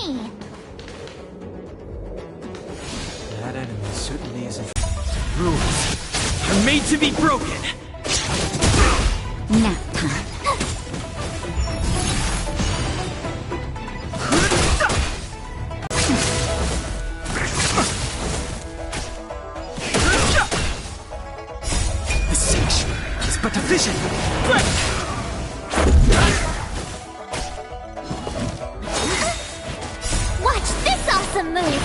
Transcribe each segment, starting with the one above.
me. That enemy certainly isn't. Rules are made to be broken. Nap time. The sage is but a vision. Watch this awesome move.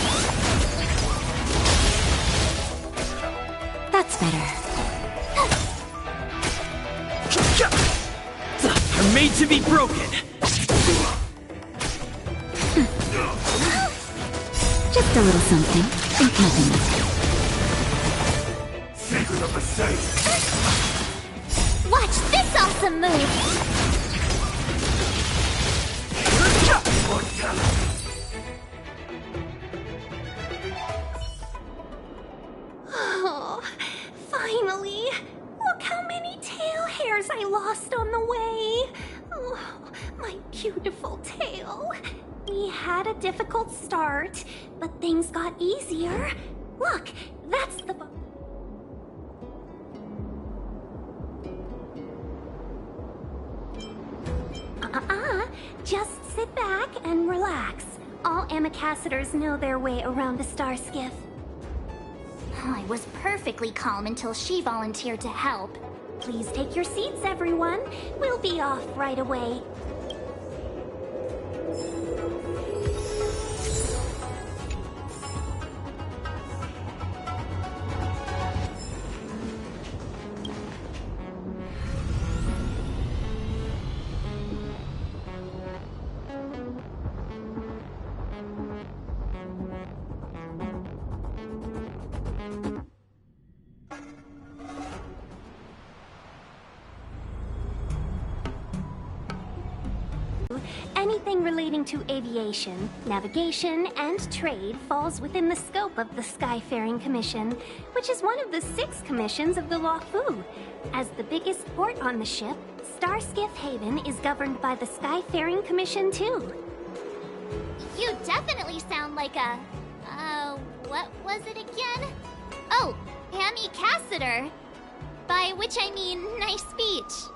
That's better. Are made to be broken. Just a little something. Think nothing of it. Secret of the safe. Watch this awesome move. Oh, finally! Look how many tail hairs I lost on the way. Oh, my beautiful tail. We had a difficult start, but things got easier. Look, that's the... Just sit back and relax. All Amicassadors know their way around a star skiff. I was perfectly calm until she volunteered to help. Please take your seats, everyone. We'll be off right away. Anything relating to aviation, navigation, and trade falls within the scope of the Skyfaring Commission, which is one of the 6 commissions of the Lawfu. As the biggest port on the ship, Starskiff Haven is governed by the Skyfaring Commission too. You definitely sound like a... what was it again? Oh, Amicassador. By which I mean, nice speech.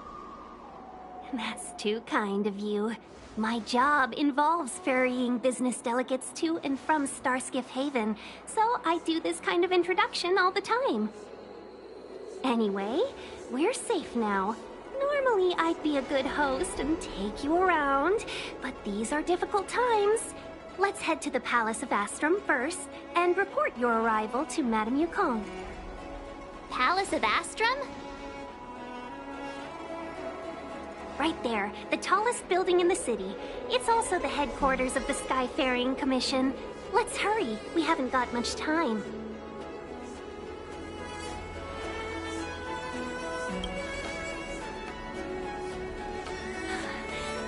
That's too kind of you. My job involves ferrying business delegates to and from Starskiff Haven, so I do this kind of introduction all the time. Anyway, we're safe now. Normally I'd be a good host and take you around, but these are difficult times. Let's head to the Palace of Astrum first and report your arrival to Madame Yukong. Palace of Astrum? Right there, the tallest building in the city. It's also the headquarters of the Skyfaring Commission. Let's hurry, we haven't got much time.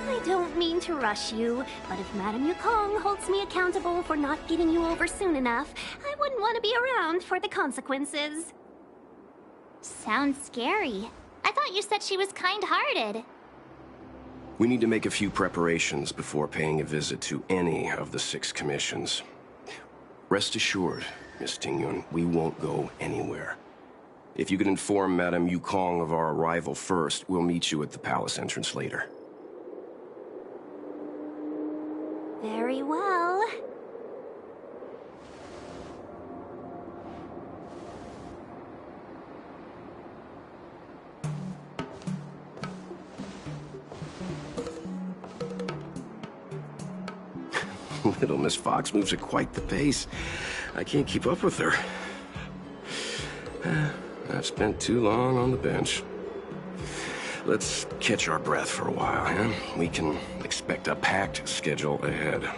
I don't mean to rush you, but if Madame Yukong holds me accountable for not getting you over soon enough, I wouldn't want to be around for the consequences. Sounds scary. I thought you said she was kind-hearted. We need to make a few preparations before paying a visit to any of the 6 commissions. Rest assured, Miss Tingyun, we won't go anywhere. If you could inform Madame Yukong of our arrival first, we'll meet you at the palace entrance later. Very well. Little Miss Fox moves at quite the pace. I can't keep up with her. I've spent too long on the bench. Let's catch our breath for a while, huh? We can expect a packed schedule ahead.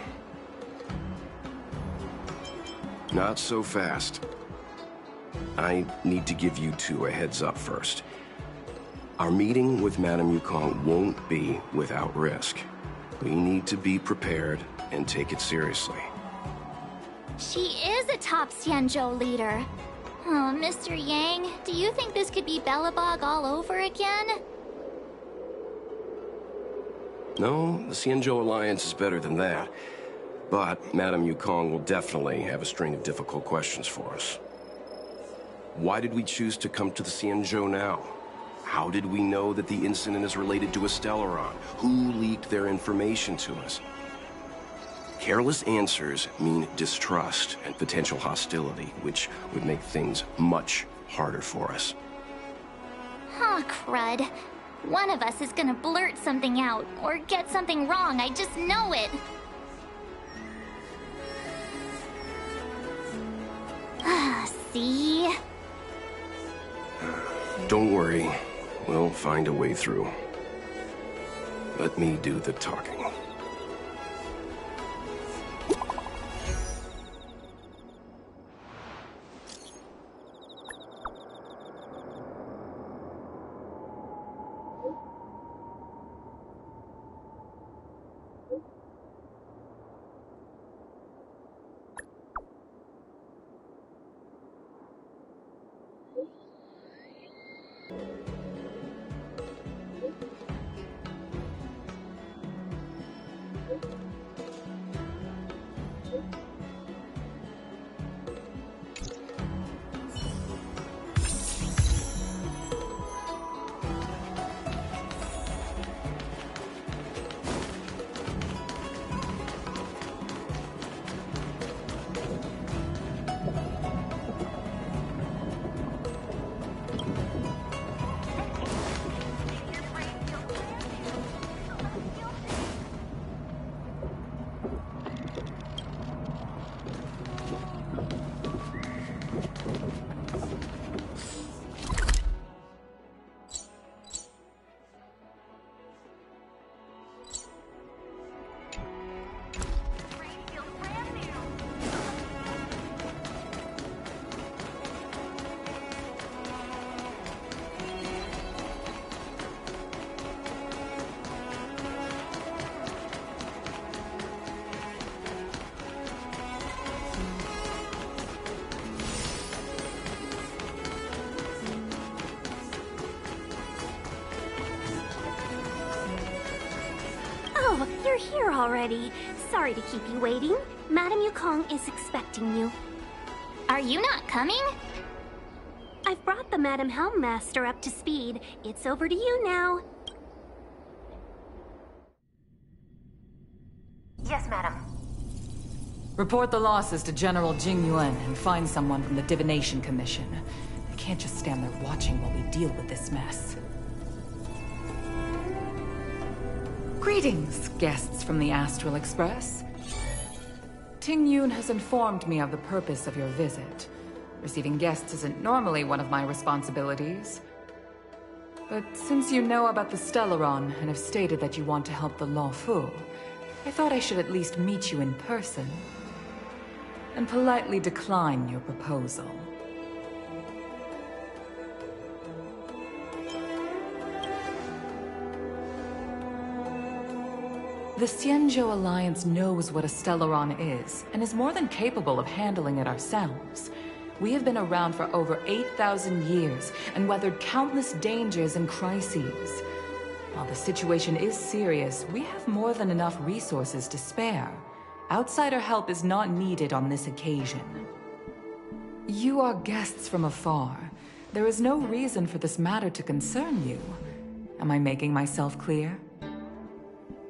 Not so fast. I need to give you 2 a heads up first. Our meeting with Madame Yukong won't be without risk. We need to be prepared and take it seriously. She is a top Xianzhou leader. Oh, Mr. Yang, do you think this could be Bellabog all over again? No, the Xianzhou Alliance is better than that. But Madame Yukong will definitely have a string of difficult questions for us. Why did we choose to come to the Xianzhou now? How did we know that the incident is related to a Stellaron? Who leaked their information to us? Careless answers mean distrust and potential hostility, which would make things much harder for us. Aw, crud. One of us is gonna blurt something out, or get something wrong, I just know it. See? Don't worry. We'll find a way through. Let me do the talking. Oh, you're here already. Sorry to keep you waiting. Madame Yukong is expecting you. Are you not coming? I've brought the Madame Helmmaster up to speed. It's over to you now. Yes, madam. Report the losses to General Jing Yuan and find someone from the Divination Commission. I can't just stand there watching while we deal with this mess. Greetings, guests from the Astral Express. Ting Yun has informed me of the purpose of your visit. Receiving guests isn't normally one of my responsibilities. But since you know about the Stellaron and have stated that you want to help the Lawfu, I thought I should at least meet you in person and politely decline your proposal. The Xianzhou Alliance knows what a Stellaron is, and is more than capable of handling it ourselves. We have been around for over 8,000 years, and weathered countless dangers and crises. While the situation is serious, we have more than enough resources to spare. Outsider help is not needed on this occasion. You are guests from afar. There is no reason for this matter to concern you. Am I making myself clear?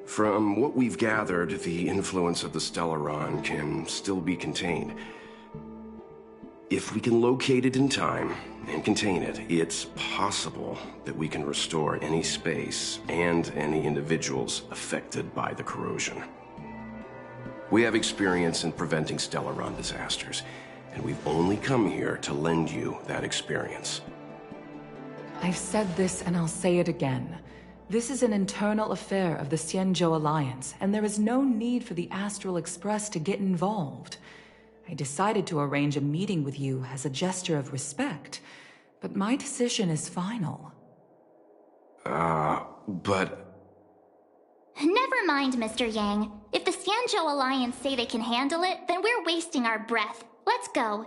From what we've gathered, the influence of the Stellaron can still be contained. If we can locate it in time and contain it, it's possible that we can restore any space and any individuals affected by the corrosion. We have experience in preventing Stellaron disasters, and we've only come here to lend you that experience. I've said this and I'll say it again. This is an internal affair of the Xianzhou Alliance, and there is no need for the Astral Express to get involved. I decided to arrange a meeting with you as a gesture of respect, but my decision is final. But... Never mind, Mr. Yang. If the Xianzhou Alliance say they can handle it, then we're wasting our breath. Let's go.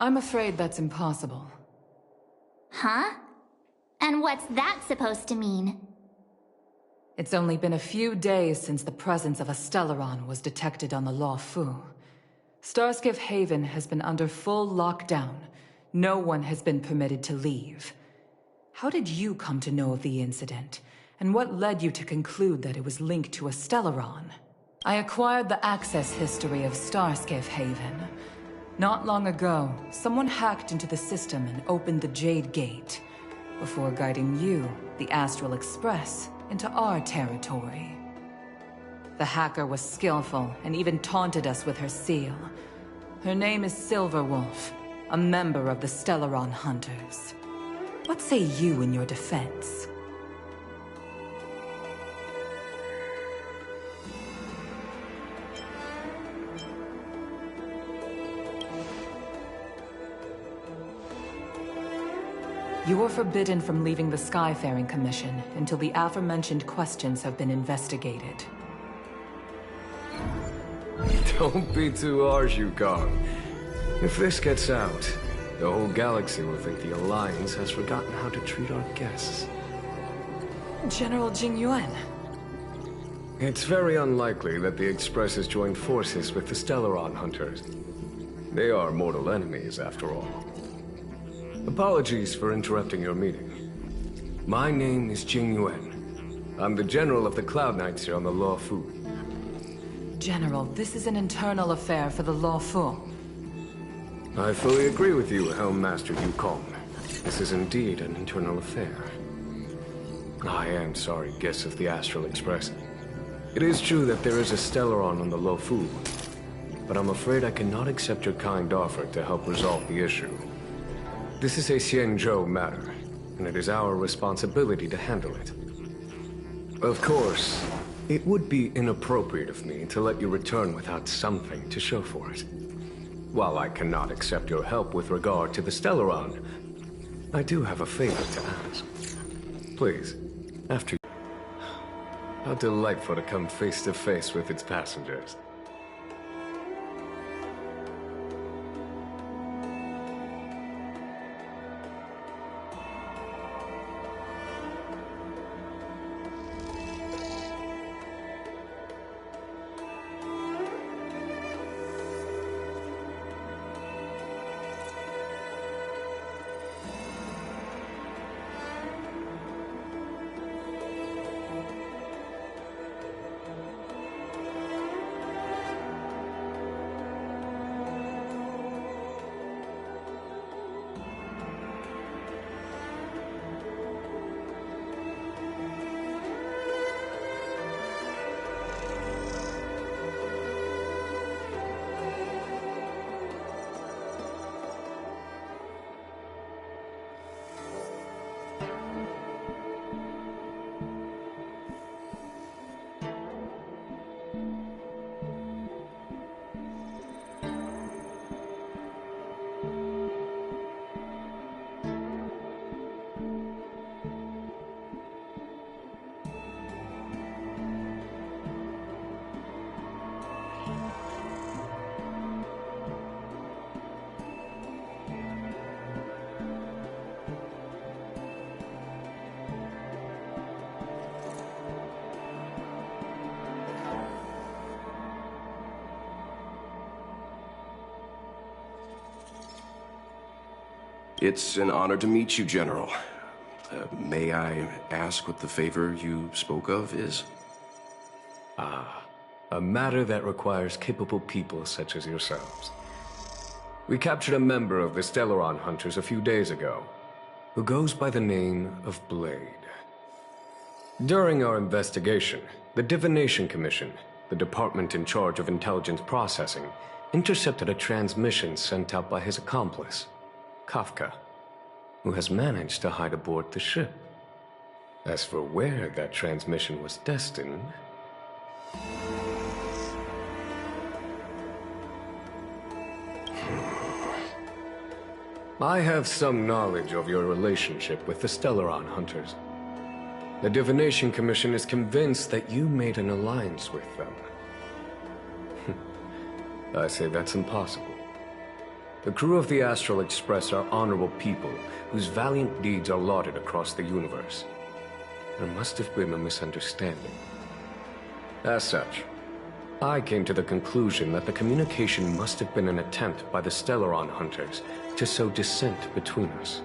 I'm afraid that's impossible. Huh? And what's that supposed to mean? It's only been a few days since the presence of a Stellaron was detected on the Lawfu. Starskiff Haven has been under full lockdown. No one has been permitted to leave. How did you come to know of the incident? And what led you to conclude that it was linked to a Stellaron? I acquired the access history of Starskiff Haven. Not long ago, someone hacked into the system and opened the Jade Gate, before guiding you, the Astral Express, into our territory. The hacker was skillful and even taunted us with her seal. Her name is Silverwolf, a member of the Stellaron Hunters. What say you in your defense? You are forbidden from leaving the Skyfaring Commission until the aforementioned questions have been investigated. Don't be too harsh, Yukong. If this gets out, the whole galaxy will think the Alliance has forgotten how to treat our guests. General Jingyuan. It's very unlikely that the Express has joined forces with the Stellaron Hunters. They are mortal enemies, after all. Apologies for interrupting your meeting. My name is Jingyuan. I'm the General of the Cloud Knights here on the Lawfu. General, this is an internal affair for the Lawfu. I fully agree with you, Helm Master Yukong. This is indeed an internal affair. I am sorry, guests of the Astral Express. It is true that there is a Stellaron on the Lawfu, but I'm afraid I cannot accept your kind offer to help resolve the issue. This is a Xianzhou matter, and it is our responsibility to handle it. Of course, it would be inappropriate of me to let you return without something to show for it. While I cannot accept your help with regard to the Stellaron, I do have a favor to ask. Please, after you... How delightful to come face to face with its passengers. It's an honor to meet you, General. May I ask what the favor you spoke of is? A matter that requires capable people such as yourselves. We captured a member of the Stellaron Hunters a few days ago, who goes by the name of Blade. During our investigation, the Divination Commission, the department in charge of intelligence processing, intercepted a transmission sent out by his accomplice, Kafka, who has managed to hide aboard the ship. As for where that transmission was destined... I have some knowledge of your relationship with the Stellaron Hunters. The Divination Commission is convinced that you made an alliance with them. I say that's impossible. The crew of the Astral Express are honorable people whose valiant deeds are lauded across the universe. There must have been a misunderstanding. As such, I came to the conclusion that the communication must have been an attempt by the Stellaron hunters to sow dissent between us.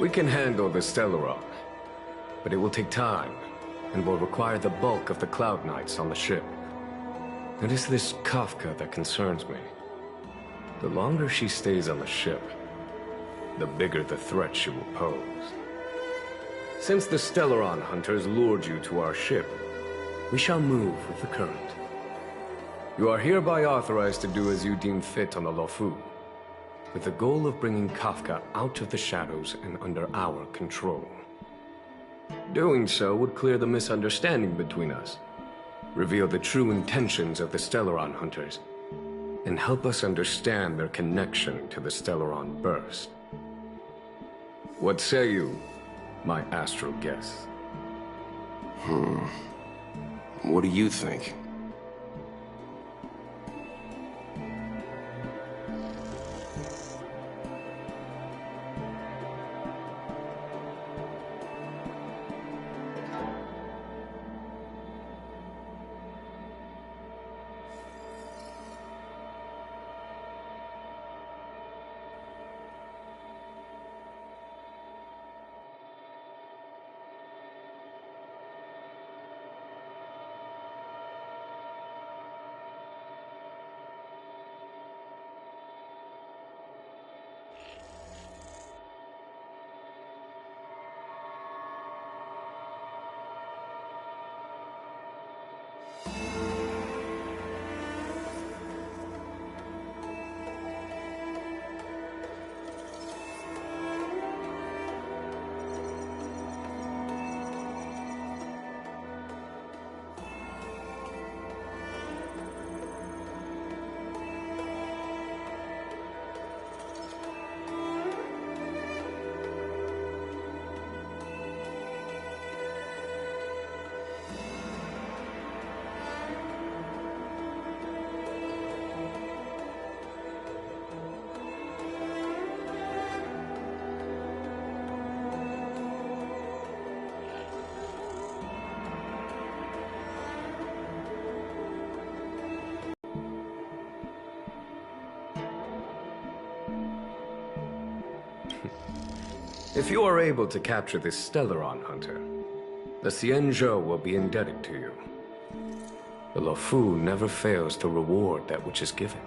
We can handle the Stellaron, but it will take time, and will require the bulk of the Cloud Knights on the ship. It is this Kafka that concerns me. The longer she stays on the ship, the bigger the threat she will pose. Since the Stellaron hunters lured you to our ship, we shall move with the current. You are hereby authorized to do as you deem fit on the Lofu, with the goal of bringing Kafka out of the shadows and under our control. Doing so would clear the misunderstanding between us, reveal the true intentions of the Stellaron hunters, and help us understand their connection to the Stellaron burst. What say you, my astral guests? What do you think? If you are able to capture this Stellaron hunter, the Xianzhou will be indebted to you. The Luofu never fails to reward that which is given.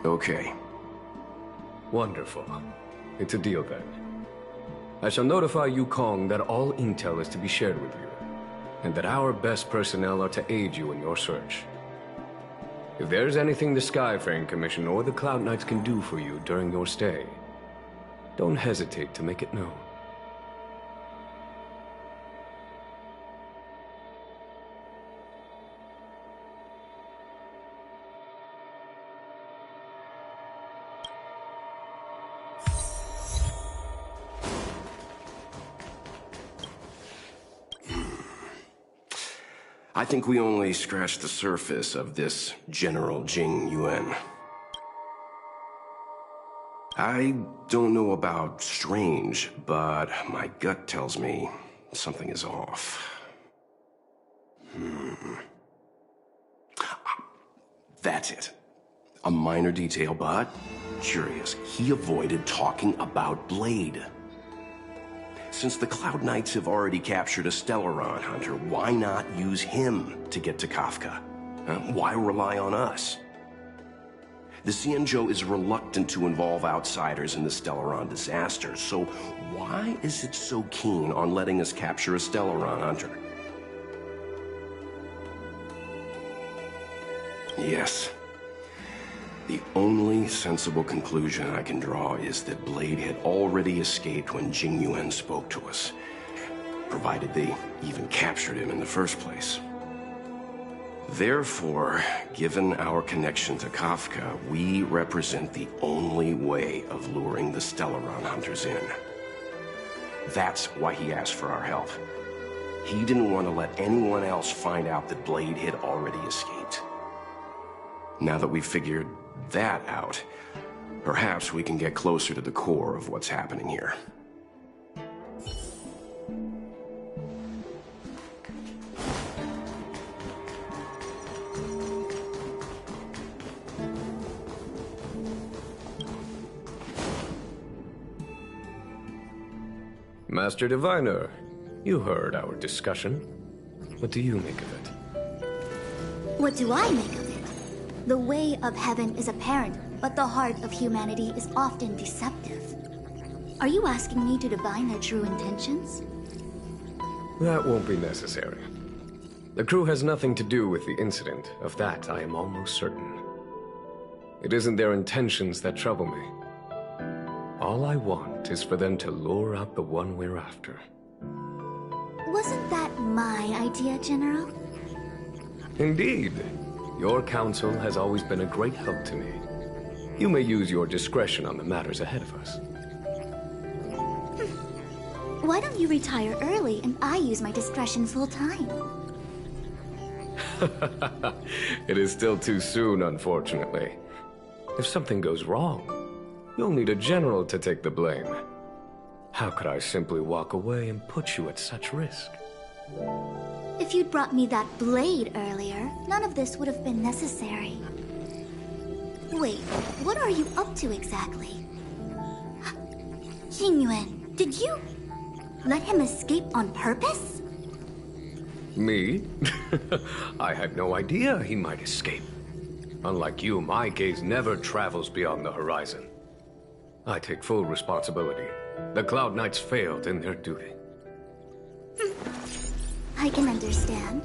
Okay. Wonderful. It's a deal then. I shall notify Yukong that all intel is to be shared with you, and that our best personnel are to aid you in your search. If there's anything the Skyfaring Commission or the Cloud Knights can do for you during your stay, don't hesitate to make it known. I think we only scratched the surface of this General Jing Yuan. I don't know about strange, but my gut tells me something is off. That's it. A minor detail, but curious. He avoided talking about Blade. Since the Cloud Knights have already captured a Stellaron hunter, why not use him to get to Kafka? Why rely on us? The Xianzhou is reluctant to involve outsiders in the Stellaron disaster, so why is it so keen on letting us capture a Stellaron hunter? Yes. The only sensible conclusion I can draw is that Blade had already escaped when Jing Yuan spoke to us, provided they even captured him in the first place. Therefore, given our connection to Kafka, we represent the only way of luring the Stellaron hunters in. That's why he asked for our help. He didn't want to let anyone else find out that Blade had already escaped. Now that we've figured that out, perhaps we can get closer to the core of what's happening here. Master Diviner, you heard our discussion. What do you make of it? What do I make of it? The way of heaven is apparent, but the heart of humanity is often deceptive. Are you asking me to divine their true intentions? That won't be necessary. The crew has nothing to do with the incident. Of that, I am almost certain. It isn't their intentions that trouble me. All I want is for them to lure out the one we're after. Wasn't that my idea, General? Indeed. Your counsel has always been a great help to me. You may use your discretion on the matters ahead of us. Why don't you retire early and I use my discretion full time? It is still too soon, unfortunately. If something goes wrong, you'll need a general to take the blame. How could I simply walk away and put you at such risk? If you'd brought me that blade earlier, none of this would have been necessary. Wait, what are you up to exactly? Jing Yuan, did you let him escape on purpose? Me? I had no idea he might escape. Unlike you, my gaze never travels beyond the horizon. I take full responsibility. The Cloud Knights failed in their duty. I can understand.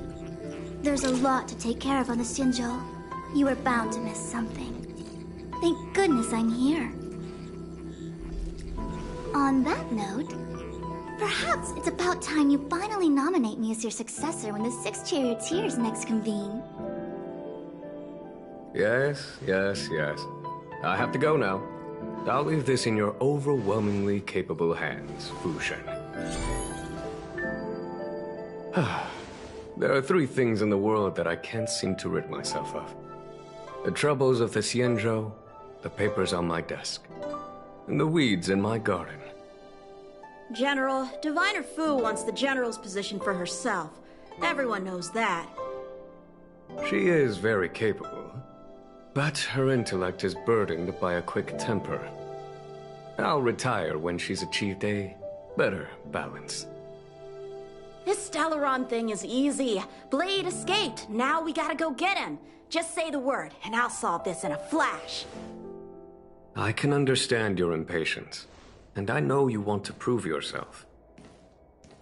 There's a lot to take care of on the Xianzhou. You were bound to miss something. Thank goodness I'm here. On that note, perhaps it's about time you finally nominate me as your successor when the Six Charioteers next convene. Yes. I have to go now. I'll leave this in your overwhelmingly capable hands, Fu Shen. There are three things in the world that I can't seem to rid myself of. The troubles of the Xianzhou, the papers on my desk, and the weeds in my garden. General, Diviner Fu wants the General's position for herself. Everyone knows that. She is very capable, but her intellect is burdened by a quick temper. I'll retire when she's achieved a better balance. This Stellaron thing is easy. Blade escaped. Now we gotta go get him. Just say the word, and I'll solve this in a flash. I can understand your impatience, and I know you want to prove yourself.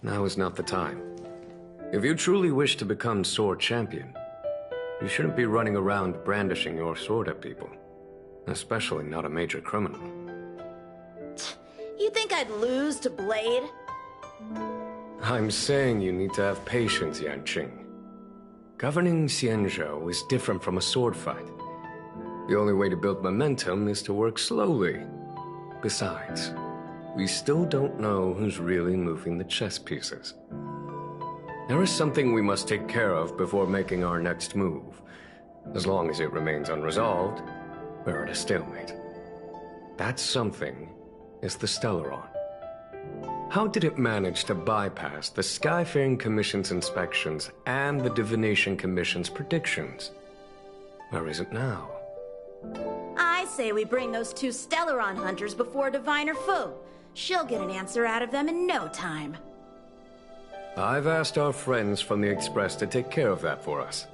Now is not the time. If you truly wish to become sword champion, you shouldn't be running around brandishing your sword at people, especially not a major criminal. You think I'd lose to Blade? I'm saying you need to have patience, Yanqing. Governing Xianzhou is different from a sword fight. The only way to build momentum is to work slowly. Besides, we still don't know who's really moving the chess pieces. There is something we must take care of before making our next move. As long as it remains unresolved, we're at a stalemate. That something is the Stellaron. How did it manage to bypass the Skyfaring Commission's inspections and the Divination Commission's predictions? Where is it now? I say we bring those two Stellaron hunters before Diviner Fu. She'll get an answer out of them in no time. I've asked our friends from the Express to take care of that for us.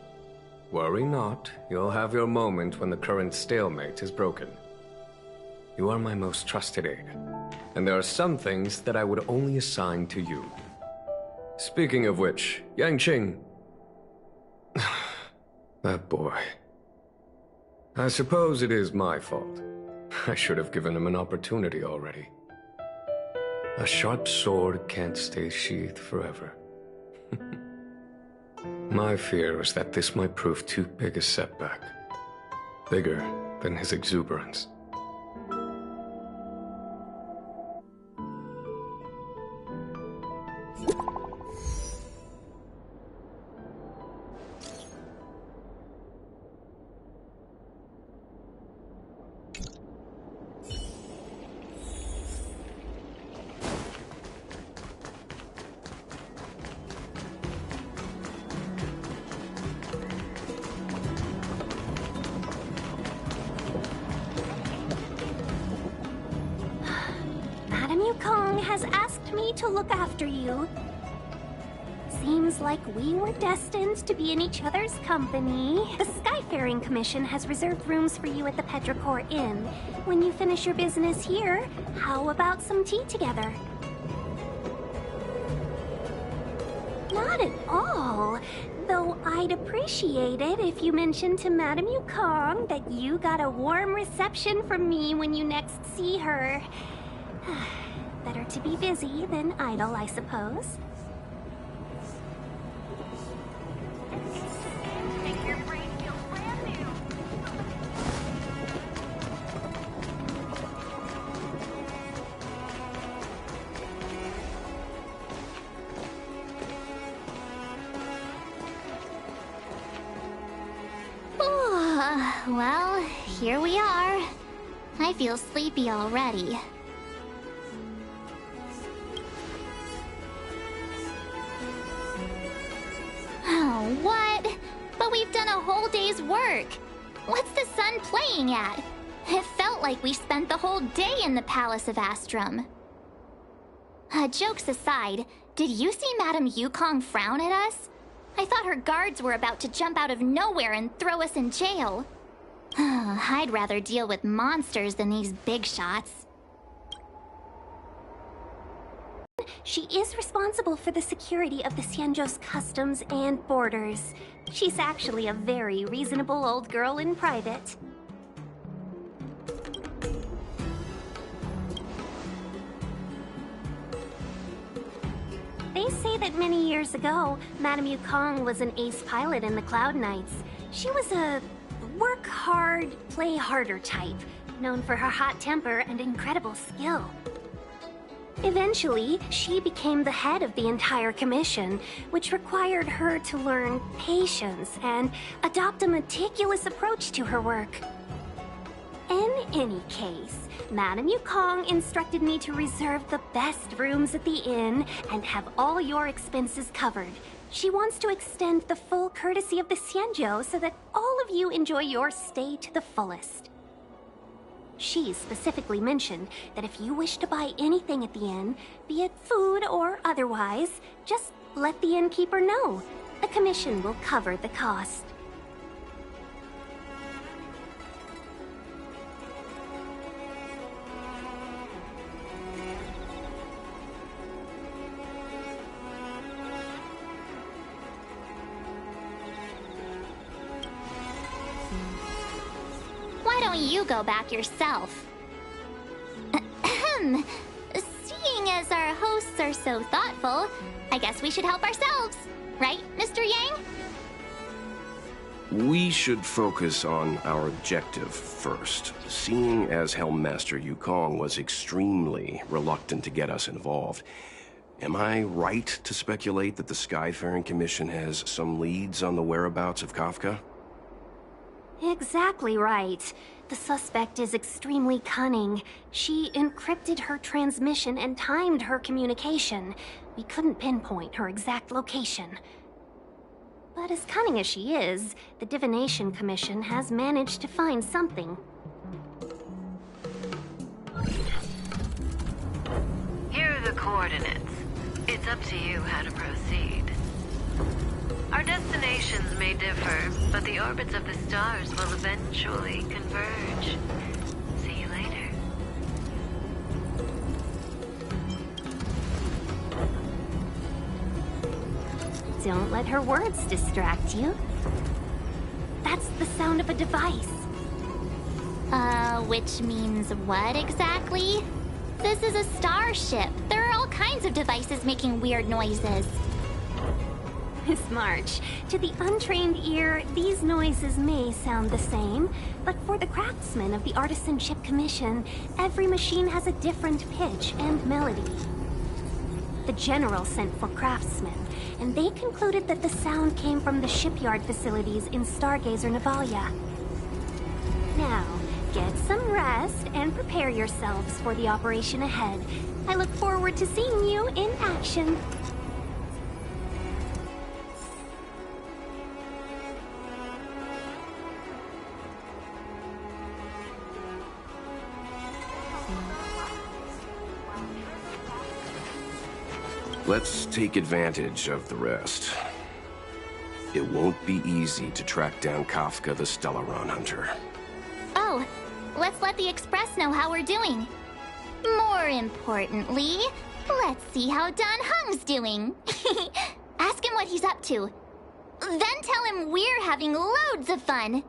Worry not, you'll have your moment when the current stalemate is broken. You are my most trusted aide, and there are some things that I would only assign to you. Speaking of which, Yanqing... that boy... I suppose it is my fault. I should have given him an opportunity already. A sharp sword can't stay sheathed forever. My fear is that this might prove too big a setback. Bigger than his exuberance. Has asked me to look after you. Seems like we were destined to be in each other's company. The Skyfaring Commission has reserved rooms for you at the Petrichor Inn. When you finish your business here, how about some tea together? Not at all. Though I'd appreciate it if you mentioned to Madame Yukong that you got a warm reception from me when you next see her. Better to be busy than idle, I suppose. Well, here we are. I feel sleepy already. Oh, what? But we've done a whole day's work. What's the sun playing at? It felt like we spent the whole day in the Palace of Astrum. Jokes aside, did you see Madame Yukong frown at us? I thought her guards were about to jump out of nowhere and throw us in jail. I'd rather deal with monsters than these big shots. She is responsible for the security of the Xianzhou's customs and borders. She's actually a very reasonable old girl in private. They say that many years ago, Madame Yukong was an ace pilot in the Cloud Knights. She was a work hard, play harder type, known for her hot temper and incredible skill. Eventually, she became the head of the entire commission, which required her to learn patience and adopt a meticulous approach to her work. In any case, Madame Yukong instructed me to reserve the best rooms at the inn and have all your expenses covered. She wants to extend the full courtesy of the Xianzhou so that all of you enjoy your stay to the fullest. She specifically mentioned that if you wish to buy anything at the inn, be it food or otherwise, just let the innkeeper know. The commission will cover the cost. Why don't you go back yourself? Ahem. Seeing as our hosts are so thoughtful, I guess we should help ourselves. Right, Mr. Yang? We should focus on our objective first. Seeing as Helmmaster Yukong was extremely reluctant to get us involved, am I right to speculate that the Skyfaring Commission has some leads on the whereabouts of Kafka? Exactly right. The suspect is extremely cunning. She encrypted her transmission and timed her communication. We couldn't pinpoint her exact location. But as cunning as she is, the Divination Commission has managed to find something. Here are the coordinates. It's up to you how to proceed. Our destinations may differ, but the orbits of the stars will eventually converge. See you later. Don't let her words distract you. That's the sound of a device. Which means what exactly? This is a starship. There are all kinds of devices making weird noises. Miss March, to the untrained ear, these noises may sound the same, but for the craftsmen of the Artisanship Commission, every machine has a different pitch and melody. The General sent for craftsmen, and they concluded that the sound came from the shipyard facilities in Stargazer Navalia. Now, get some rest and prepare yourselves for the operation ahead. I look forward to seeing you in action. Let's take advantage of the rest. It won't be easy to track down Kafka the Stellaron Hunter. Oh, let's let the Express know how we're doing. More importantly, let's see how Dan Heng's doing. Ask him what he's up to. Then tell him we're having loads of fun.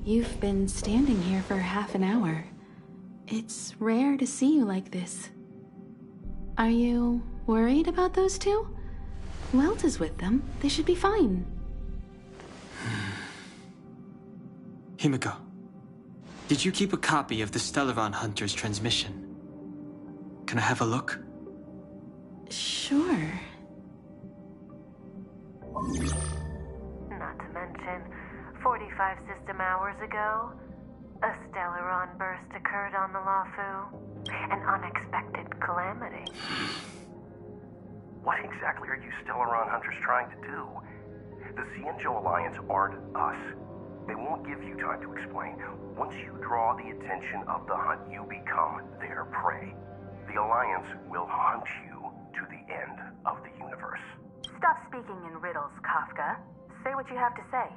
You've been standing here for half an hour. It's rare to see you like this. Are you worried about those two? Welt is with them. They should be fine. Himiko, did you keep a copy of the Stellaron Hunter's transmission? Can I have a look? Sure. Not to mention, 45 system hours ago, a Stellaron burst occurred on the Lafu. An unexpected calamity. What exactly are you Stellaron Hunters trying to do? The Xianzhou Alliance aren't us. They won't give you time to explain. Once you draw the attention of the hunt, you become their prey. The Alliance will hunt you to the end of the universe. Stop speaking in riddles, Kafka. Say what you have to say.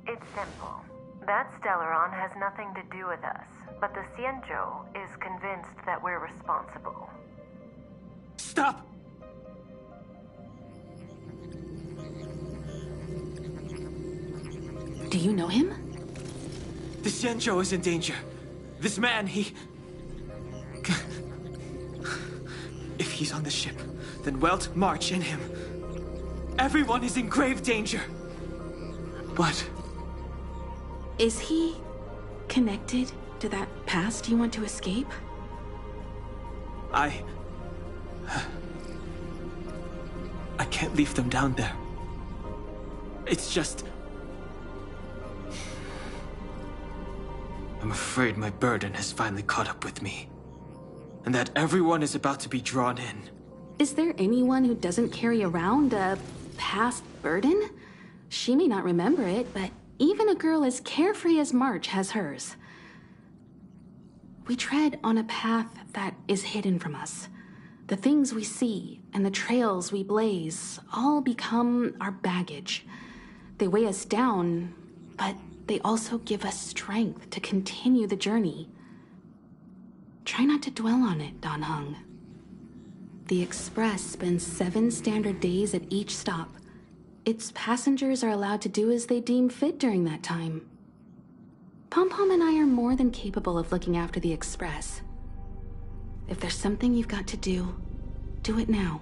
It's simple. That Stellaron has nothing to do with us, but the Xianzhou is convinced that we're responsible. Stop! Do you know him? The Xianzhou is in danger. This man, he... If he's on the ship, then Welt, March, and him. Everyone is in grave danger. What? Is he connected to that past you want to escape? I can't leave them down there. It's just... I'm afraid my burden has finally caught up with me. And that everyone is about to be drawn in. Is there anyone who doesn't carry around a past burden? She may not remember it, but even a girl as carefree as March has hers. We tread on a path that is hidden from us. The things we see and the trails we blaze all become our baggage. They weigh us down, but they also give us strength to continue the journey. Try not to dwell on it, Dan Heng. The Express spends 7 standard days at each stop. Its passengers are allowed to do as they deem fit during that time. Pom-Pom and I are more than capable of looking after the Express. If there's something you've got to do, do it now.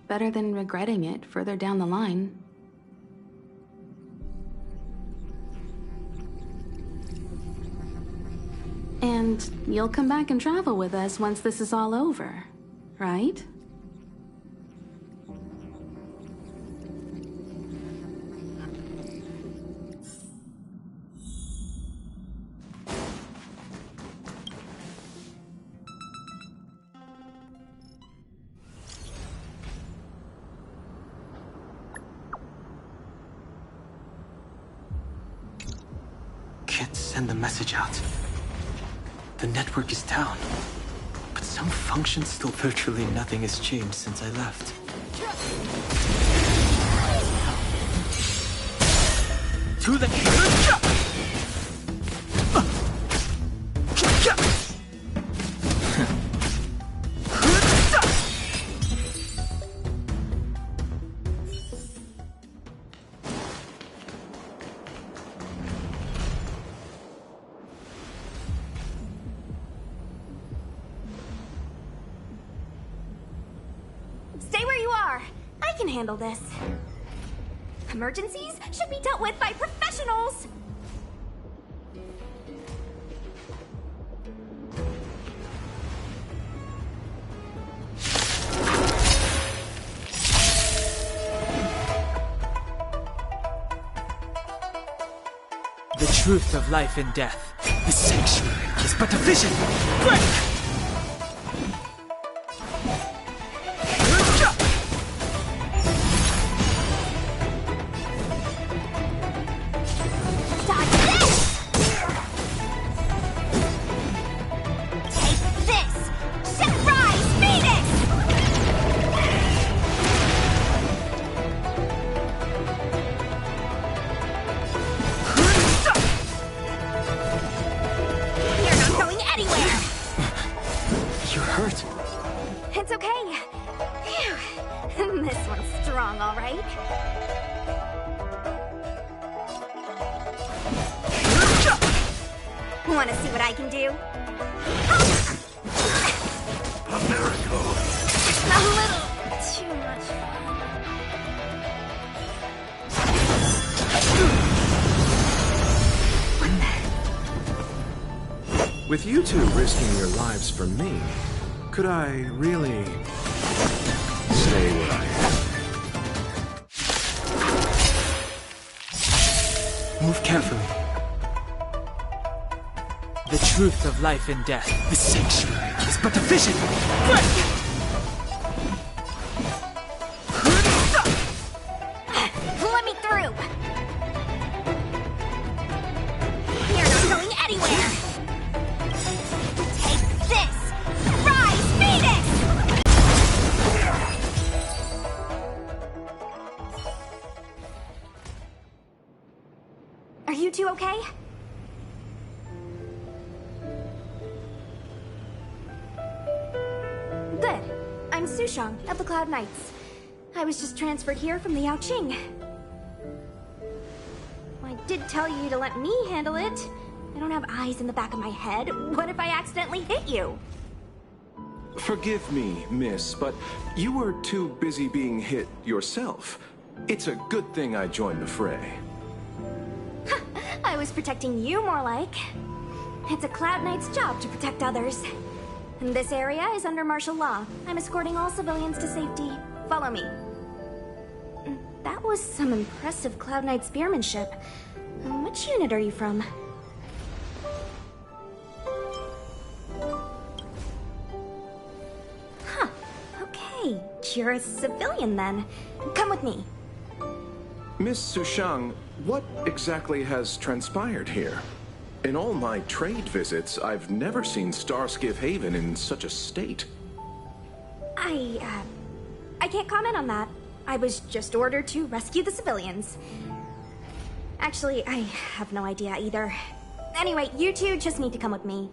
Better than regretting it further down the line. And you'll come back and travel with us once this is all over, right? Can't send the message out. The network is down. But some functions, still virtually nothing has changed since I left. To the... Stay where you are. I can handle this. Emergencies should be dealt with by professionals. The truth of life and death. The sanctuary is but a vision. Break! It's okay. Phew. This one's strong, all right. Want to see what I can do? A miracle. A little too much fun. With you two risking your lives for me, could I really stay where I am? Move carefully. The truth of life and death. The sanctuary is but a vision. Break! Let me through. You're not going anywhere. Take this. Rise, Phoenix! Are you two okay? Good. I'm Sushang of the Cloud Knights. I was just transferred here from the Yaoqing. I did tell you to let me handle it. I don't have eyes in the back of my head. What if I accidentally hit you? Forgive me, miss, but you were too busy being hit yourself. It's a good thing I joined the fray. I was protecting you more like. It's a Cloud Knight's job to protect others. And this area is under martial law. I'm escorting all civilians to safety. Follow me. That was some impressive Cloud Knight spearmanship. Which unit are you from? Huh. Okay, you're a civilian then. Come with me. Miss Sushang, what exactly has transpired here? In all my trade visits, I've never seen Starskiff Haven in such a state. I can't comment on that. I was just ordered to rescue the civilians. Actually, I have no idea either. Anyway, you two just need to come with me.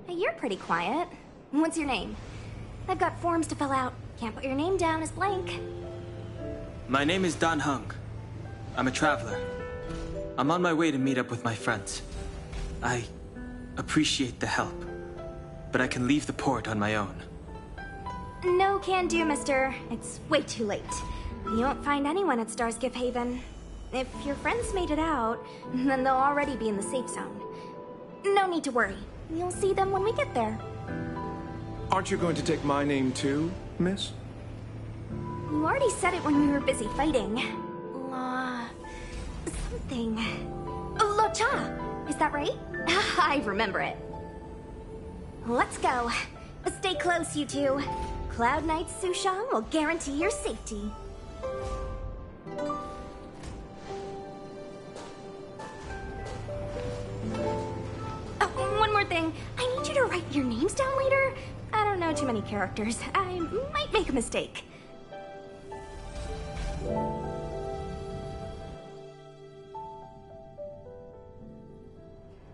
Hey, you're pretty quiet. What's your name? I've got forms to fill out. Can't put your name down as blank. My name is Dan Hung. I'm a traveler. I'm on my way to meet up with my friends. I appreciate the help, but I can leave the port on my own. No can do, mister. It's way too late. You won't find anyone at Starskiff Haven. If your friends made it out, then they'll already be in the safe zone. No need to worry. You'll see them when we get there. Aren't you going to take my name too, miss? You already said it when we were busy fighting. Something. Lo Cha! Is that right? I remember it. Let's go. Stay close, you two. Cloud Knight Sushang will guarantee your safety. Oh, one more thing. I need you to write your names down later. I don't know too many characters. I might make a mistake.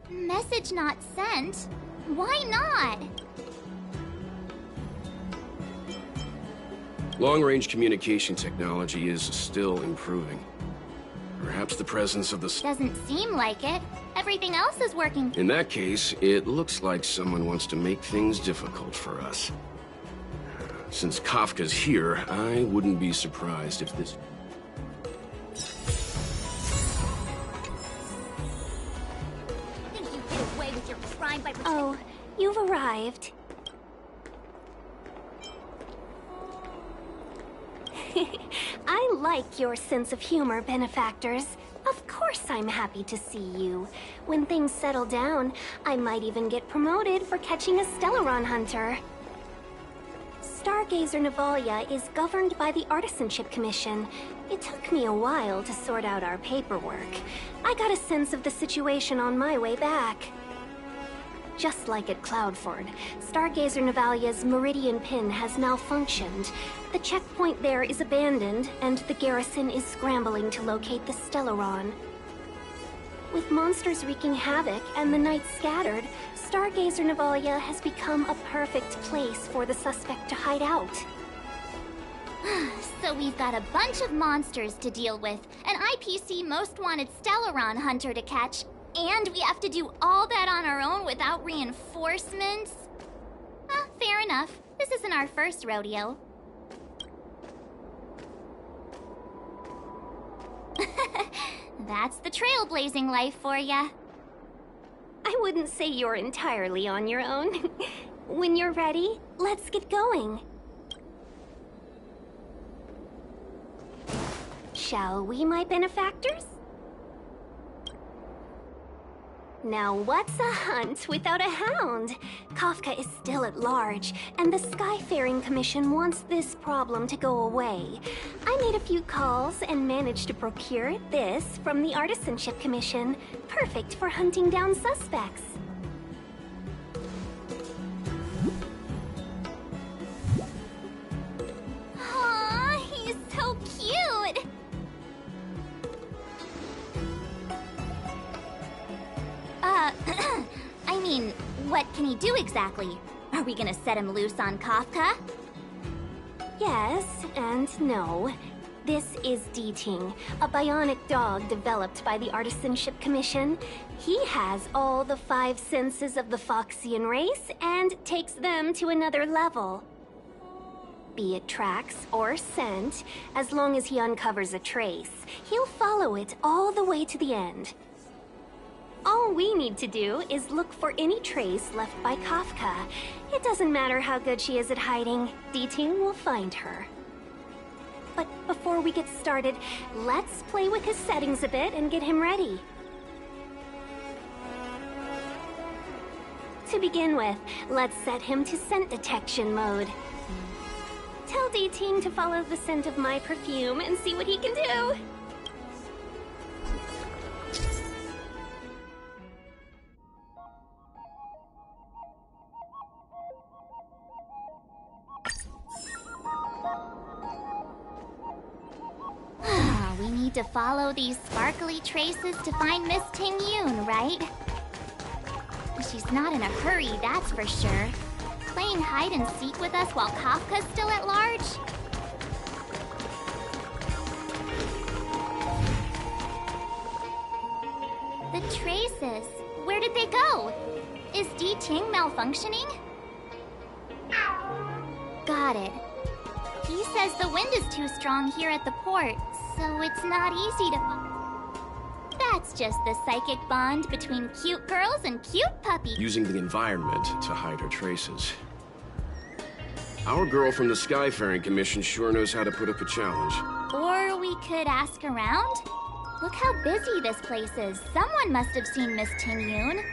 Message not sent? Why not? Long-range communication technology is still improving. Perhaps the presence of the... Doesn't seem like it. Everything else is working. In that case, it looks like someone wants to make things difficult for us. Since Kafka's here, I wouldn't be surprised if this... Think you get away with your crime by Oh, you've arrived. I like your sense of humor, benefactors. Of course I'm happy to see you. When things settle down, I might even get promoted for catching a Stellaron hunter. Stargazer Navalia is governed by the Artisanship Commission. It took me a while to sort out our paperwork. I got a sense of the situation on my way back. Just like at Cloudford, Stargazer Navalia's Meridian Pin has malfunctioned. The checkpoint there is abandoned, and the garrison is scrambling to locate the Stellaron. With monsters wreaking havoc and the night scattered, Stargazer Navalia has become a perfect place for the suspect to hide out. So we've got a bunch of monsters to deal with, an IPC Most Wanted Stellaron hunter to catch, and we have to do all that on our own without reinforcements? Fair enough. This isn't our first rodeo. That's the trailblazing life for ya. I wouldn't say you're entirely on your own. When you're ready, let's get going. Shall we, my benefactors? Now what's a hunt without a hound? Kafka is still at large, and the Skyfaring Commission wants this problem to go away. I made a few calls and managed to procure this from the Artisanship Commission. Perfect for hunting down suspects. Aw, he's so cute! I mean, what can he do exactly? Are we gonna set him loose on Kafka? Yes and no. This is D-Ting, a bionic dog developed by the Artisanship Commission. He has all the 5 senses of the Foxian race and takes them to another level. Be it tracks or scent, as long as he uncovers a trace, he'll follow it all the way to the end. All we need to do is look for any trace left by Kafka. It doesn't matter how good she is at hiding, D-Ting will find her. But before we get started, let's play with his settings a bit and get him ready. To begin with, let's set him to scent detection mode. Tell D-Ting to follow the scent of my perfume and see what he can do. We need to follow these sparkly traces to find Miss Ting-Yun, right? She's not in a hurry, that's for sure. Playing hide and seek with us while Kafka's still at large? The traces. Where did they go? Is D-Ting malfunctioning? Got it. He says the wind is too strong here at the port, so it's not easy to... That's just the psychic bond between cute girls and cute puppies. Using the environment to hide her traces. Our girl from the Skyfaring Commission sure knows how to put up a challenge. Or we could ask around? Look how busy this place is. Someone must have seen Miss Ting-Yun.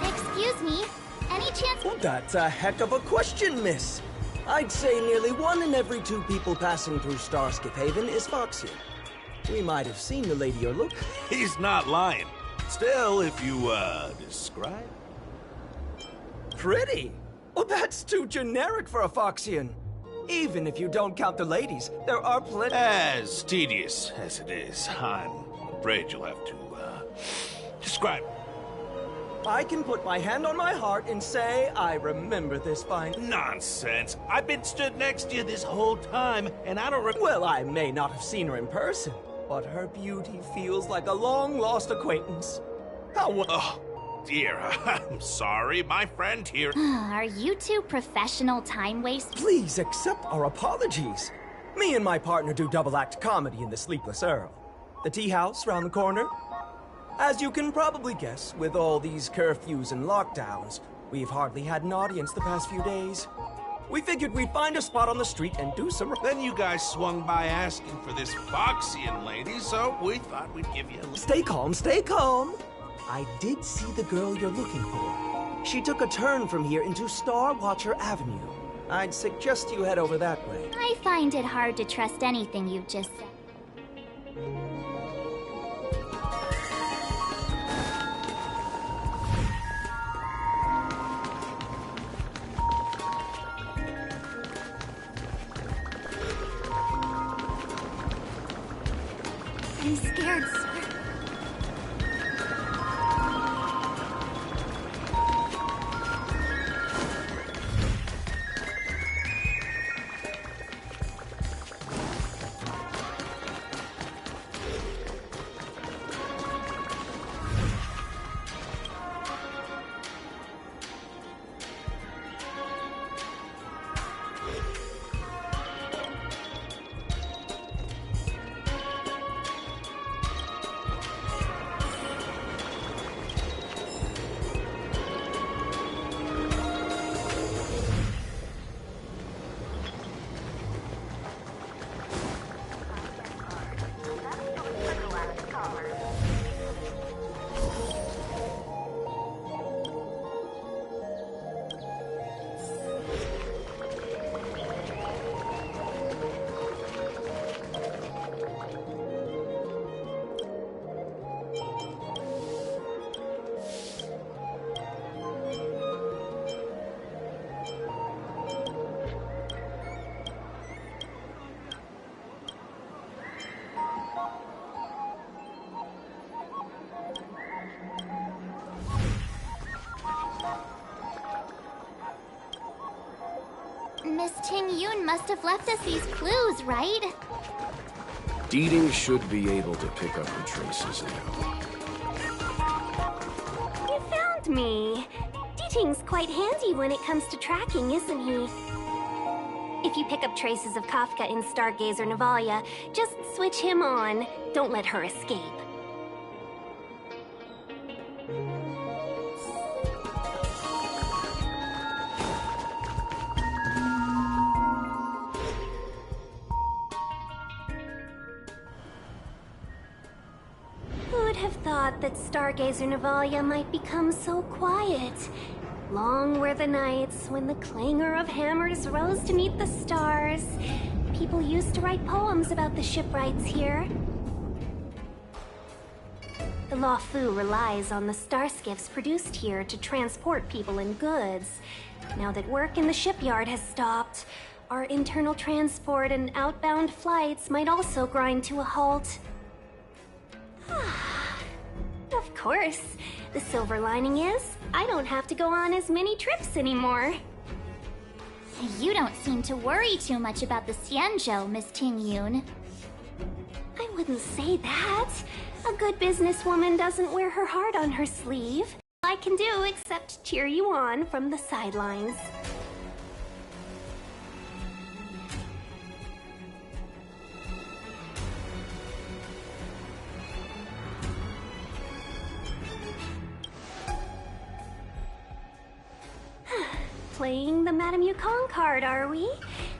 Excuse me, any chance... Well, that's a heck of a question, miss. I'd say nearly 1 in every 2 people passing through Starskip Haven is Foxy. We might have seen the lady you're looking... He's not lying. Still, if you, describe? Pretty? Well, that's too generic for a Foxian. Even if you don't count the ladies, there are plenty... As tedious as it is, I'm afraid you'll have to, describe. I can put my hand on my heart and say I remember this fine... Nonsense. I've been stood next to you this whole time, and I don't Well, I may not have seen her in person, but her beauty feels like a long-lost acquaintance. How... Oh, dear. I'm sorry. My friend here... Are you two professional time wasters? Please accept our apologies. Me and my partner do double-act comedy in the Sleepless Earl. The tea house round the corner. As you can probably guess, with all these curfews and lockdowns, we've hardly had an audience the past few days. We figured we'd find a spot on the street and do some... Then you guys swung by asking for this Foxian lady, so we thought we'd give you a... Stay calm, stay calm. I did see the girl you're looking for. She took a turn from here into Star Watcher Avenue. I'd suggest you head over that way. I find it hard to trust anything you just said. I'm scared, sir. Miss Ting-Yun must have left us these clues, right? Deeding should be able to pick up her traces now. You found me. D-Ting's quite handy when it comes to tracking, isn't he? If you pick up traces of Kafka in Stargazer Navalia, just switch him on. Don't let her escape. Who'd have thought that Stargazer Navalia might become so quiet? Long were the nights when the clangor of hammers rose to meet the stars. People used to write poems about the shipwrights here. The Lawfu relies on the starskiffs produced here to transport people and goods. Now that work in the shipyard has stopped, our internal transport and outbound flights might also grind to a halt. Of course. The silver lining is, I don't have to go on as many trips anymore. You don't seem to worry too much about the Xianzhou, Miss Tingyun. I wouldn't say that. A good businesswoman doesn't wear her heart on her sleeve. All I can do except cheer you on from the sidelines. Playing the Madame Yukong card, are we?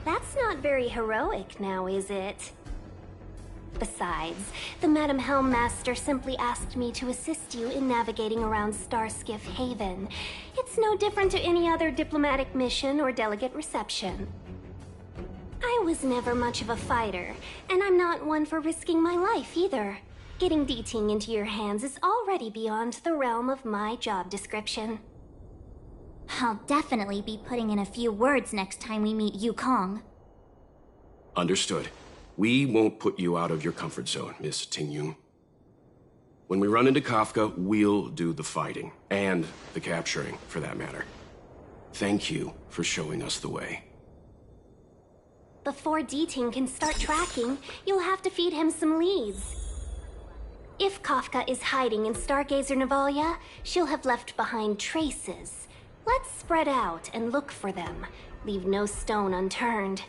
That's not very heroic now, is it? Besides, the Madame Helmmaster simply asked me to assist you in navigating around Starskiff Haven. It's no different to any other diplomatic mission or delegate reception. I was never much of a fighter, and I'm not one for risking my life either. Getting D-Ting into your hands is already beyond the realm of my job description. I'll definitely be putting in a few words next time we meet Yukong. Understood. We won't put you out of your comfort zone, Miss Tingyun. When we run into Kafka, we'll do the fighting. And the capturing, for that matter. Thank you for showing us the way. Before D-Ting can start tracking, you'll have to feed him some leads. If Kafka is hiding in Stargazer Navalia, she'll have left behind traces. Let's spread out and look for them. Leave no stone unturned.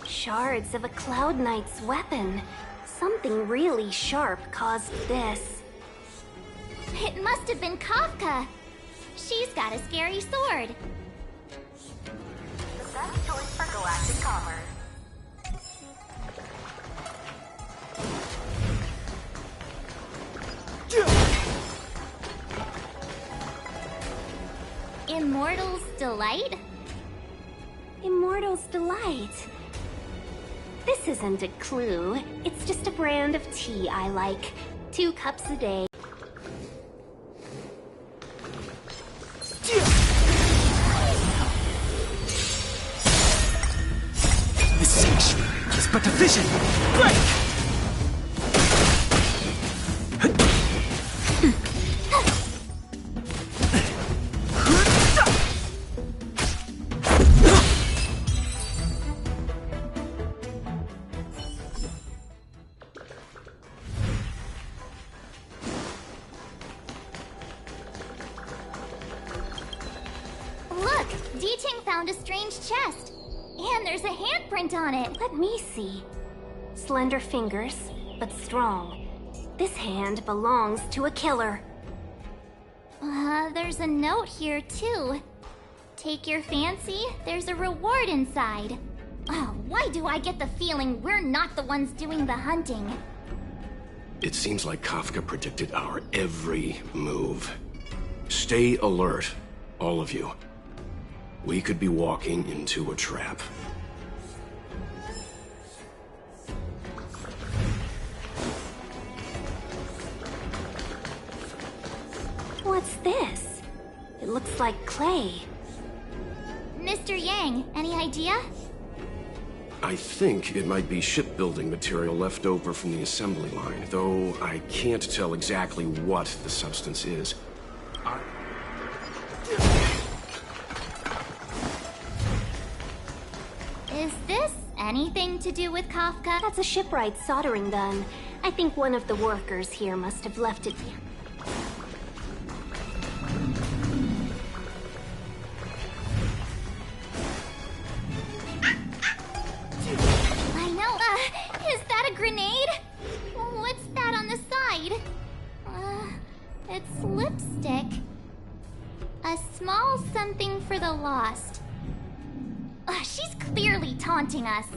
Shards of a Cloud Knight's weapon. Something really sharp caused this. It must have been Kafka. She's got a scary sword. The best choice for galactic commerce. Immortal's Delight? Immortal's Delight. This isn't a clue. It's just a brand of tea I like. 2 cups a day. The sanctuary is but a vision. Break! Look! D-Ting found a strange chest. And there's a handprint on it. Let me see. Slender fingers, but strong. This hand belongs to a killer. There's a note here, too. Take your fancy, there's a reward inside. Oh, why do I get the feeling we're not the ones doing the hunting? It seems like Kafka predicted our every move. Stay alert, all of you. We could be walking into a trap. What's this? It looks like clay. Mr. Yang, any idea? I think it might be shipbuilding material left over from the assembly line, though I can't tell exactly what the substance is. Is this anything to do with Kafka? That's a shipwright soldering gun. I think one of the workers here must have left it. I know. Is that a grenade? What's that on the side? It's lipstick. A small something for the lost. She's clearly taunting us.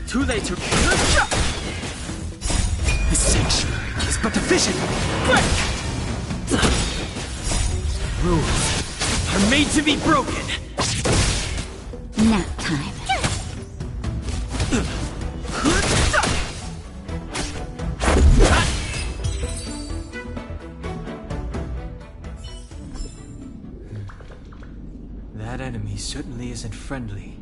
Too late to... The sanctuary is but a vision. Break! Rules are made to be broken. Nap time. That enemy certainly isn't friendly.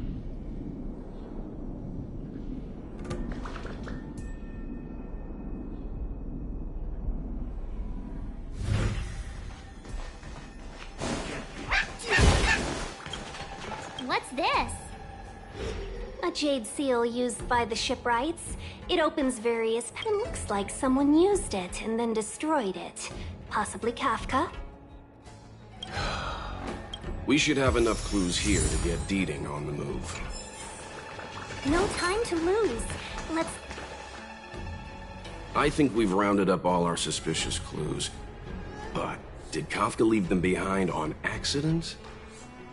What's this? A jade seal used by the shipwrights. It opens various... It looks like someone used it and then destroyed it. Possibly Kafka. We should have enough clues here to get Deeding on the move. No time to lose. Let's... I think we've rounded up all our suspicious clues. But did Kafka leave them behind on accident?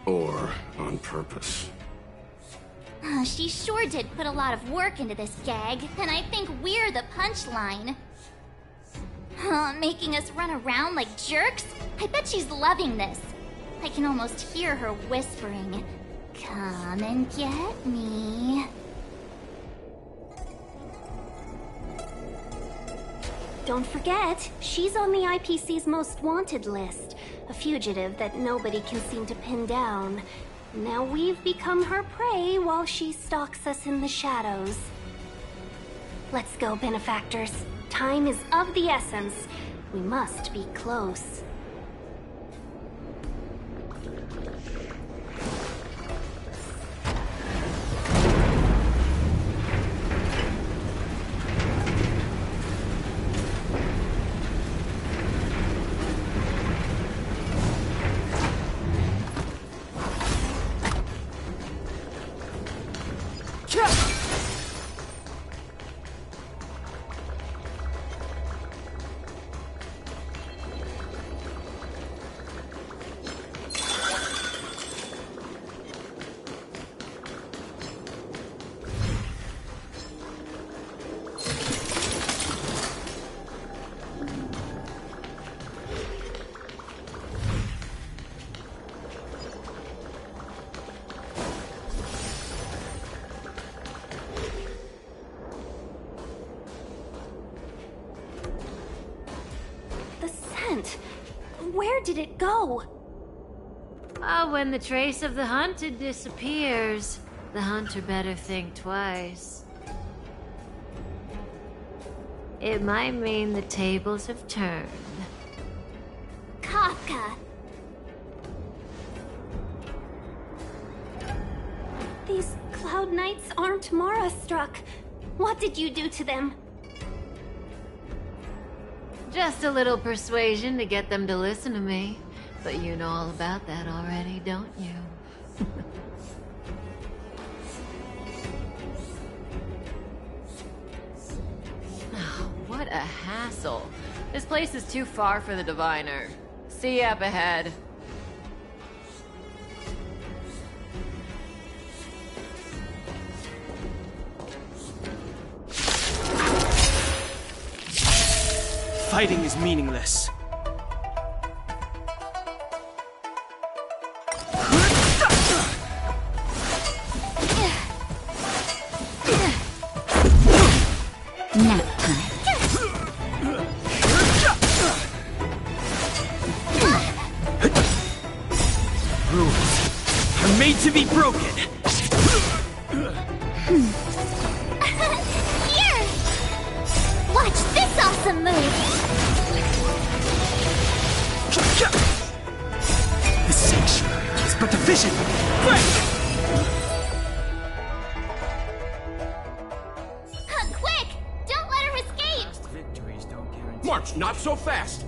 Or on purpose? She sure did put a lot of work into this gag, and I think we're the punchline. Making us run around like jerks? I bet she's loving this. I can almost hear her whispering, "Come and get me." Don't forget, she's on the IPC's most wanted list. A fugitive that nobody can seem to pin down. Now we've become her prey while she stalks us in the shadows. Let's go, benefactors. Time is of the essence. We must be close. Where did it go? Oh, when the trace of the hunted disappears, the hunter better think twice. It might mean the tables have turned. Kafka! These Cloud Knights aren't Mara-struck. What did you do to them? Just a little persuasion to get them to listen to me. But you know all about that already, don't you? Oh, what a hassle. This place is too far for the diviner. See you up ahead. Fighting is meaningless. made to be broken. Here! Watch this awesome move! The sanctuary is but a vision. Break! Quick! Don't let her escape! Victories don't guarantee. March, not so fast!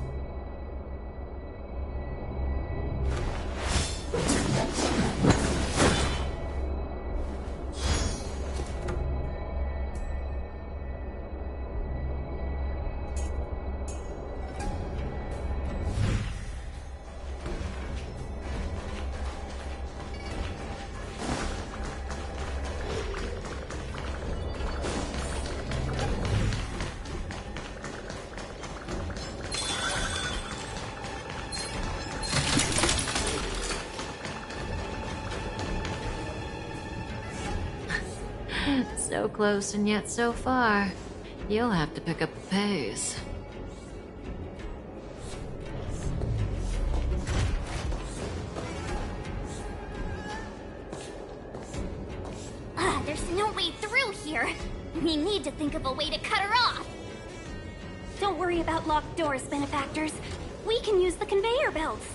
So close and yet so far. You'll have to pick up the pace. There's no way through here. We need to think of a way to cut her off. Don't worry about locked doors, benefactors. We can use the conveyor belts.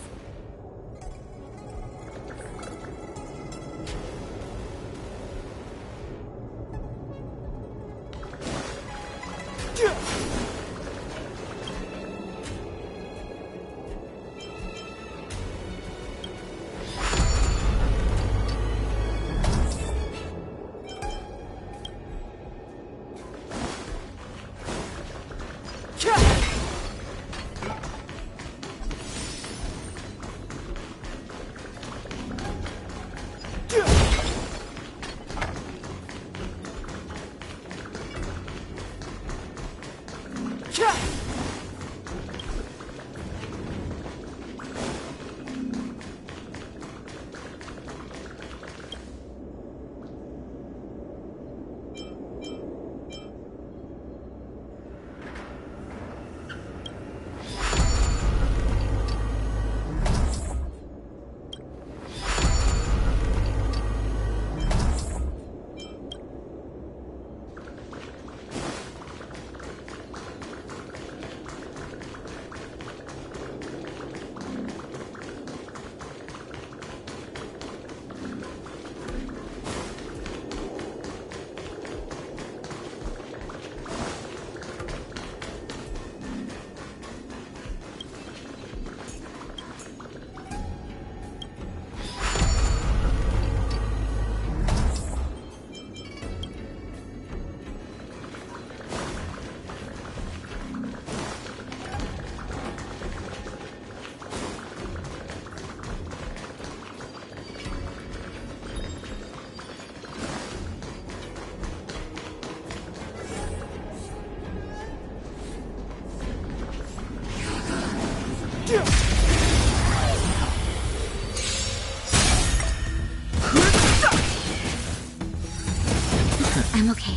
I'm okay.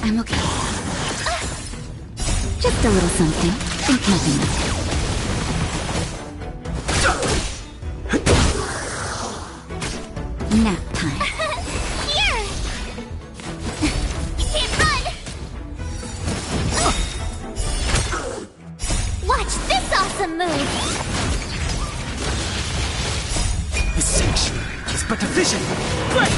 I'm okay. Just a little something. Think nothing of it. Nap time. Here! You can't run! Watch this awesome move! The sanctuary is but a vision. Break!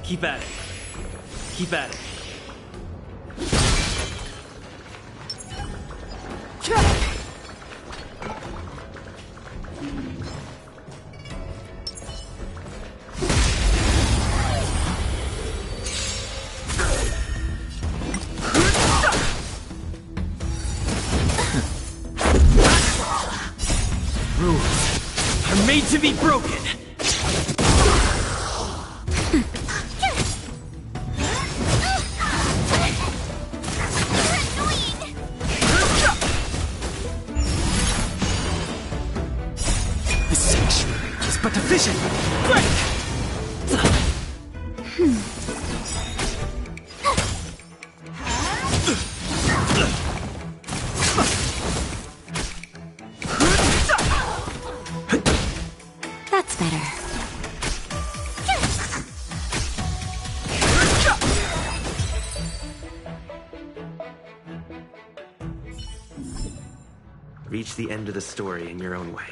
Keep at it. Keep at it. to be broken! The sanctuary is but a vision! Break! That's better. Reach the end of the story in your own way.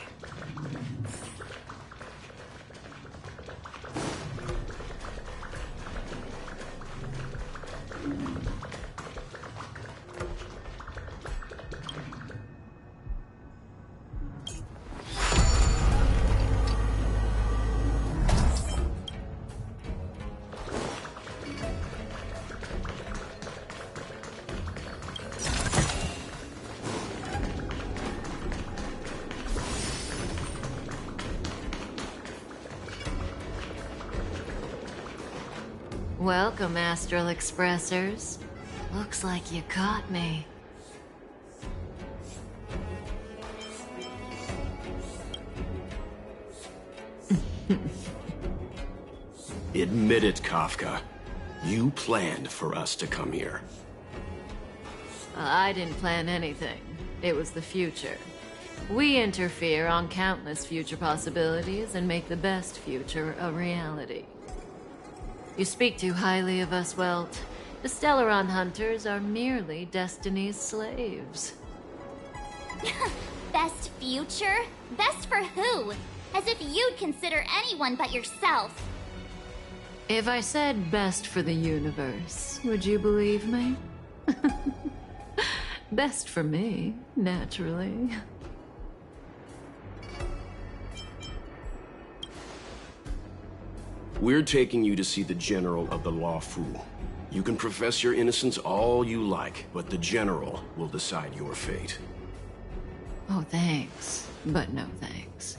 Welcome, Astral Expressors. Looks like you caught me. Admit it, Kafka. You planned for us to come here. I didn't plan anything. It was the future. We interfere on countless future possibilities and make the best future a reality. You speak too highly of us, Welt. The Stellaron Hunters are merely Destiny's slaves. Best future? Best for who? As if you'd consider anyone but yourself. If I said best for the universe, would you believe me? Best for me, naturally. We're taking you to see the General of the Lawfu. You can profess your innocence all you like, but the General will decide your fate. Oh, thanks. But no thanks.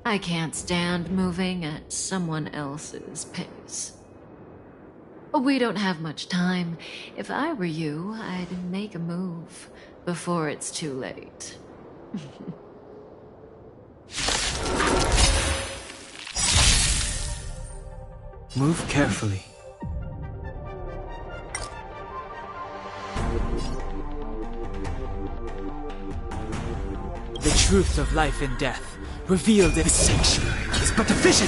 I can't stand moving at someone else's pace. We don't have much time. If I were you, I'd make a move before it's too late. Move carefully. The truth of life and death, revealed in the sanctuary, is but a vision!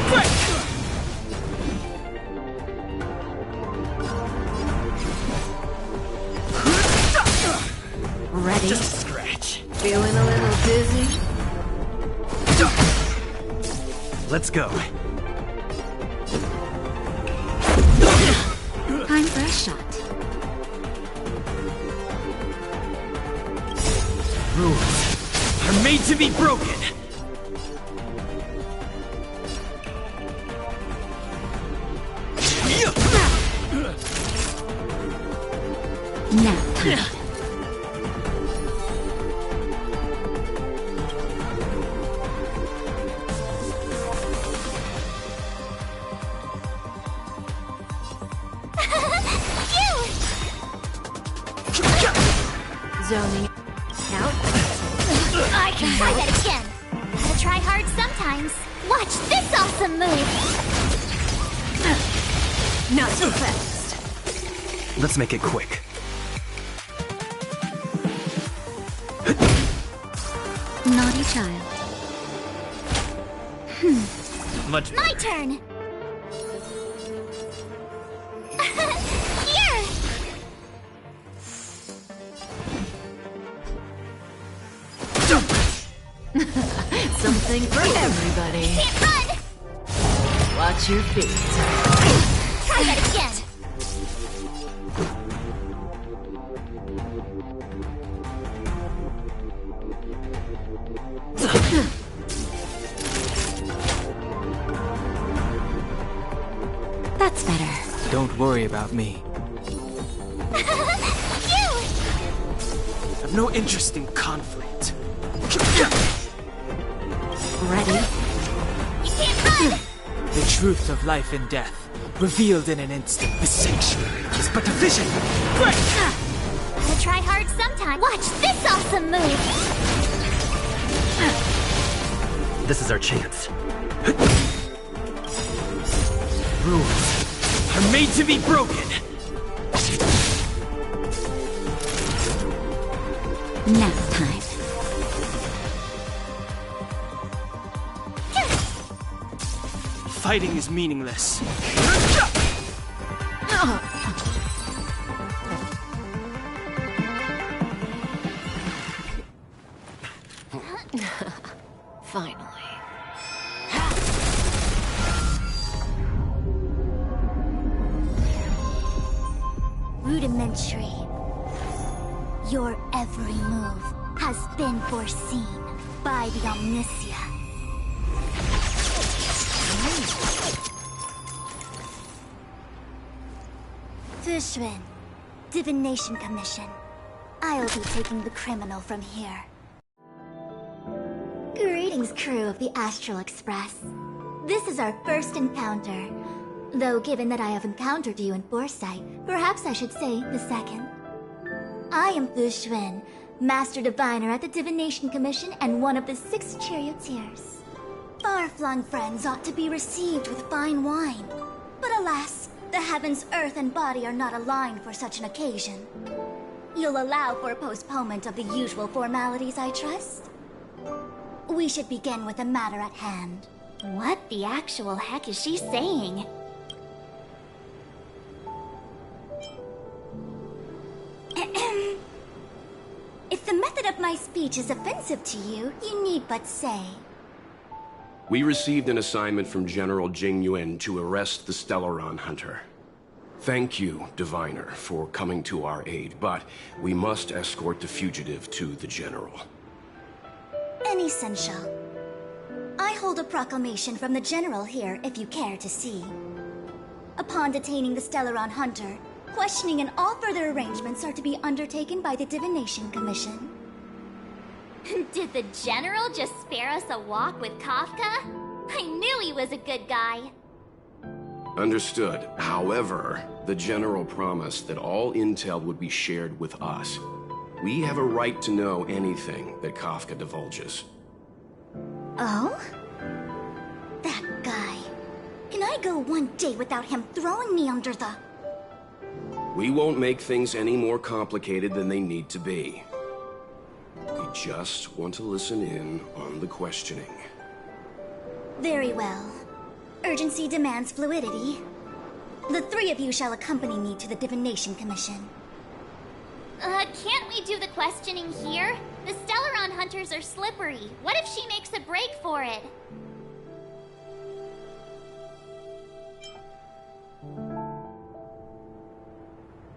Break! Ready? Just a scratch. Feeling a little dizzy? Let's go. Time for a shot. Rules are made to be broken! Now. Zoning out. I can try that again. Gotta try hard sometimes. Watch this awesome move. Not so fast. Let's make it quick. Naughty child. My turn. Here. Something for everybody. Can't run. Watch your feet. Try that again. That's better. Don't worry about me. I've no interest in conflict. Ready? The truth of life and death, revealed in an instant. The sanctuary is but a vision. Gotta try hard sometime. Watch this awesome move! This is our chance. Rules are made to be broken. Next time. Fighting is meaningless. Finally. Rudimentary. Your every move has been foreseen by the Omniscient. Fushun, Divination Commission. I'll be taking the criminal from here. Greetings, crew of the Astral Express. This is our first encounter. Though given that I have encountered you in foresight, perhaps I should say the second. I am Fushun, Master Diviner at the Divination Commission and one of the 6 charioteers. Far-flung friends ought to be received with fine wine. But alas, the heavens, earth, and body are not aligned for such an occasion. You'll allow for a postponement of the usual formalities, I trust? We should begin with the matter at hand. What the actual heck is she saying? If the method of my speech is offensive to you, you need but say. We received an assignment from General Jing Yuan to arrest the Stellaron Hunter. Thank you, Diviner, for coming to our aid, but we must escort the fugitive to the General. Essential. I hold a proclamation from the General here, if you care to see. Upon detaining the Stellaron Hunter, questioning and all further arrangements are to be undertaken by the Divination Commission. Did the General just spare us a walk with Kafka? I knew he was a good guy. Understood. However, the General promised that all intel would be shared with us. We have a right to know anything that Kafka divulges. Oh? That guy. Can I go one day without him throwing me under the... We won't make things any more complicated than they need to be. We just want to listen in on the questioning. Very well. Urgency demands fluidity. The 3 of you shall accompany me to the Divination Commission. Can't we do the questioning here? The Stellaron Hunters are slippery. What if she makes a break for it?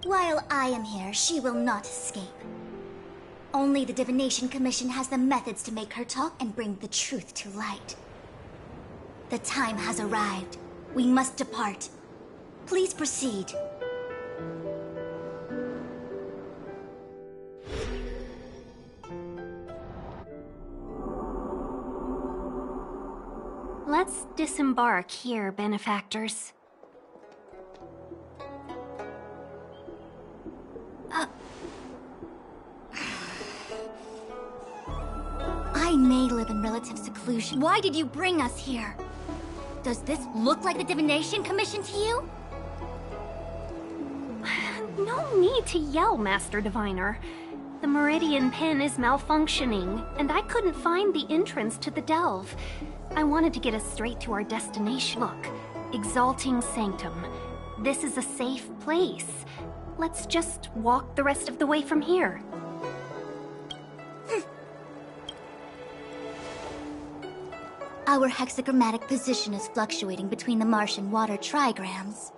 While I am here, she will not escape. Only the Divination Commission has the methods to make her talk and bring the truth to light. The time has arrived. We must depart. Please proceed. Let's disembark here, benefactors. I may live in relative seclusion. Why did you bring us here? Does this look like the Divination Commission to you? No need to yell, Master Diviner. The Meridian Pin is malfunctioning, and I couldn't find the entrance to the delve. I wanted to get us straight to our destination. Look, Exalting Sanctum. This is a safe place. Let's just walk the rest of the way from here. Our hexagrammatic position is fluctuating between the Martian water trigrams.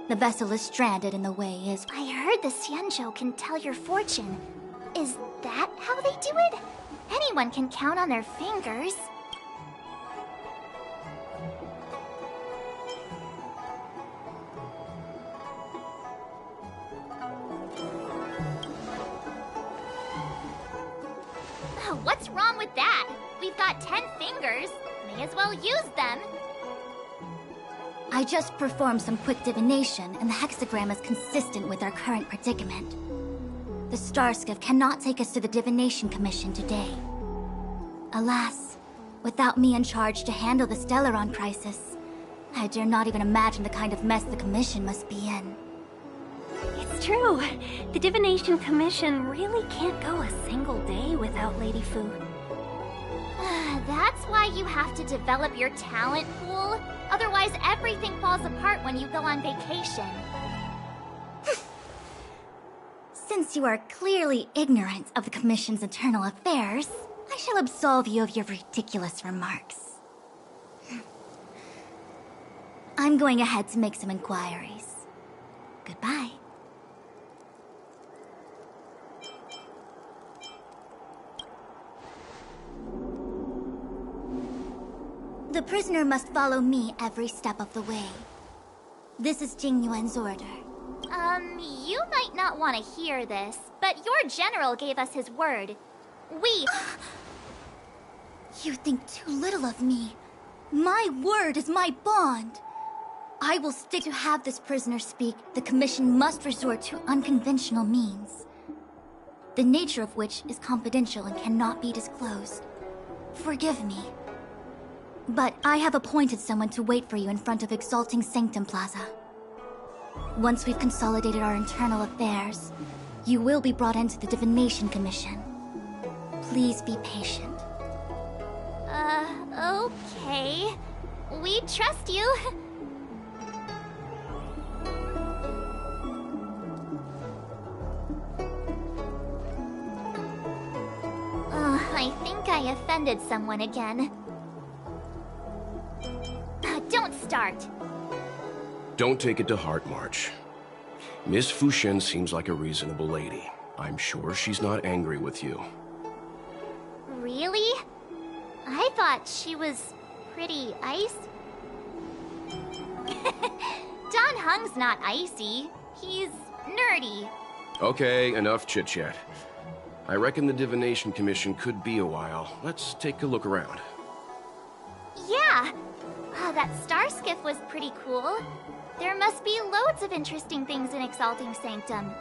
The vessel is stranded and the way is... I heard the Xianzhou can tell your fortune. Is that how they do it? Anyone can count on their fingers. What's wrong with that? We've got 10 fingers. May as well use them. I just performed some quick divination, and the hexagram is consistent with our current predicament. The Starskiff cannot take us to the Divination Commission today. Alas, without me in charge to handle the Stellaron crisis, I dare not even imagine the kind of mess the Commission must be in. It's true. The Divination Commission really can't go a single day without Lady Fu. That's why you have to develop your talent pool. Otherwise, everything falls apart when you go on vacation. Since you are clearly ignorant of the Commission's internal affairs, I shall absolve you of your ridiculous remarks. I'm going ahead to make some inquiries. Goodbye. The prisoner must follow me every step of the way. This is Jing Yuan's order. You might not want to hear this, but your general gave us his word. You think too little of me. My word is my bond. I will stick to have this prisoner speak. The Commission must resort to unconventional means, the nature of which is confidential and cannot be disclosed. Forgive me. But I have appointed someone to wait for you in front of Exalting Sanctum Plaza. Once we've consolidated our internal affairs, you will be brought into the Divination Commission. Please be patient. Okay. We trust you. I think I offended someone again. Don't start. Don't take it to heart, March. Miss Fushen seems like a reasonable lady. I'm sure she's not angry with you. Really? I thought she was pretty ice. Don Hung's not icy. He's nerdy. Okay, enough chit-chat. I reckon the Divination Commission could be a while. Let's take a look around. Yeah. That Starskiff was pretty cool. There must be loads of interesting things in Exalting Sanctum.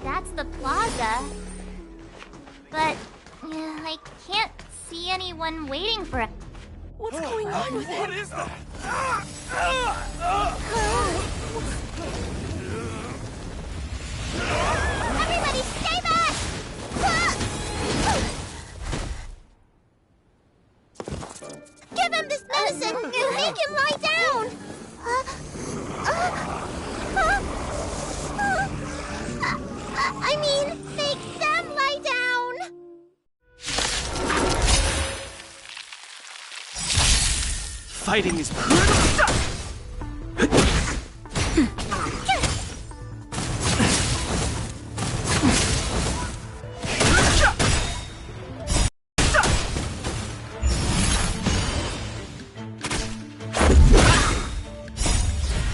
That's the plaza. But I can't see anyone waiting for it. What's going on with it? What is that? Everybody stay back! Give him this medicine and make him lie down! I mean, make them lie down! Fighting is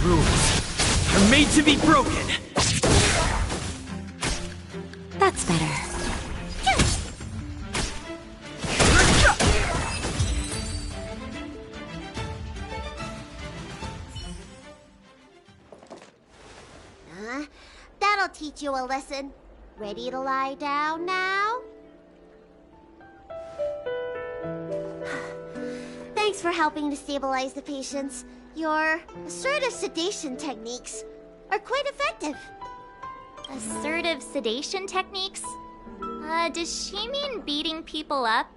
rules are made to be broken. That's better. That'll teach you a lesson. Ready to lie down now? Thanks for helping to stabilize the patients. Your assertive sedation techniques are quite effective. Assertive sedation techniques? Does she mean beating people up?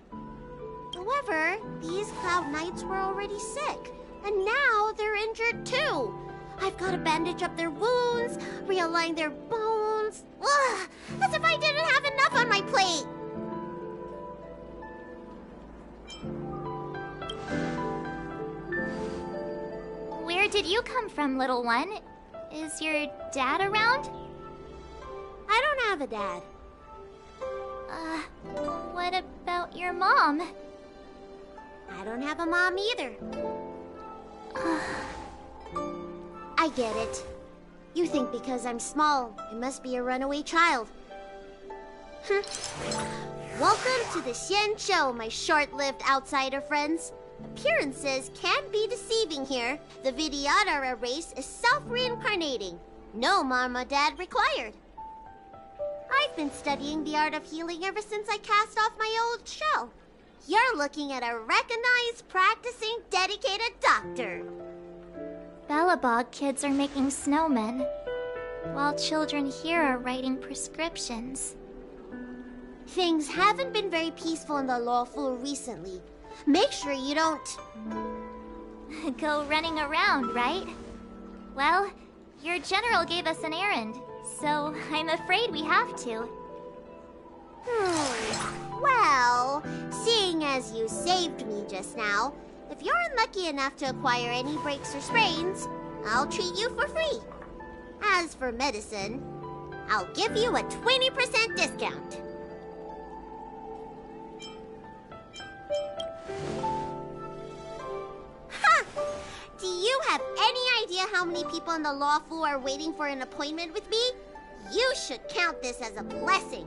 However, these Cloud Knights were already sick, and now they're injured too. I've got to bandage up their wounds, realign their bones. Ugh, as if I didn't have enough on my plate. Where did you come from, little one? Is your dad around? I don't have a dad. What about your mom? I don't have a mom either. I get it. You think because I'm small, I must be a runaway child. Welcome to the Xian Show, my short-lived outsider friends. Appearances can be deceiving here. The Vidyadhara race is self-reincarnating. No Marmodad required. I've been studying the art of healing ever since I cast off my old shell. You're looking at a recognized, practicing, dedicated doctor. Belobog kids are making snowmen, while children here are writing prescriptions. Things haven't been very peaceful in the Lawful recently. Make sure you don't... go running around, right? Well, your general gave us an errand, so I'm afraid we have to. Well, seeing as you saved me just now, if you're unlucky enough to acquire any breaks or sprains, I'll treat you for free. As for medicine, I'll give you a 20% discount. Ha! Do you have any idea how many people in the Lawful are waiting for an appointment with me? You should count this as a blessing.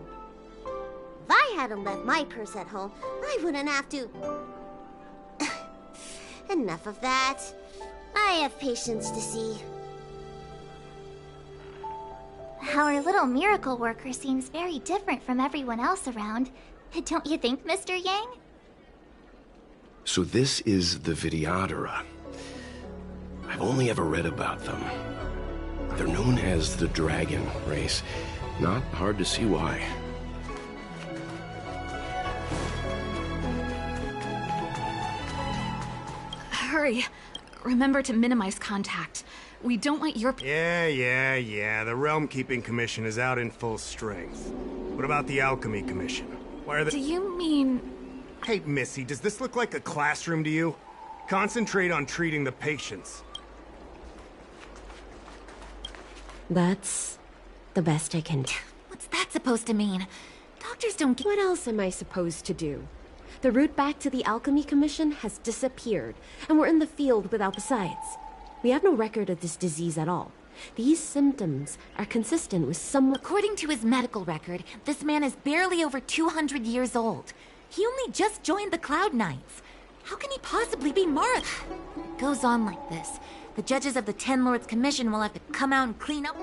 If I hadn't left my purse at home, I wouldn't have to... Enough of that. I have patience to see. Our little miracle worker seems very different from everyone else around. Don't you think, Mr. Yang? So this is the Vidyadhara. I've only ever read about them. They're known as the Dragon Race. Not hard to see why. Hurry. Remember to minimize contact. We don't want your... Yeah. The Realm Keeping Commission is out in full strength. What about the Alchemy Commission? Why are they... Do you mean... Hey, Missy, does this look like a classroom to you? Concentrate on treating the patients. That's the best I can do. What's that supposed to mean? Doctors don't... What else am I supposed to do? The route back to the Alchemy Commission has disappeared, and we're in the field without the sites. We have no record of this disease at all. These symptoms are consistent with some... According to his medical record, this man is barely over 200 years old. He only just joined the Cloud Knights. How can he possibly be Mara? It goes on like this. The judges of the Ten Lords Commission will have to come out and clean up...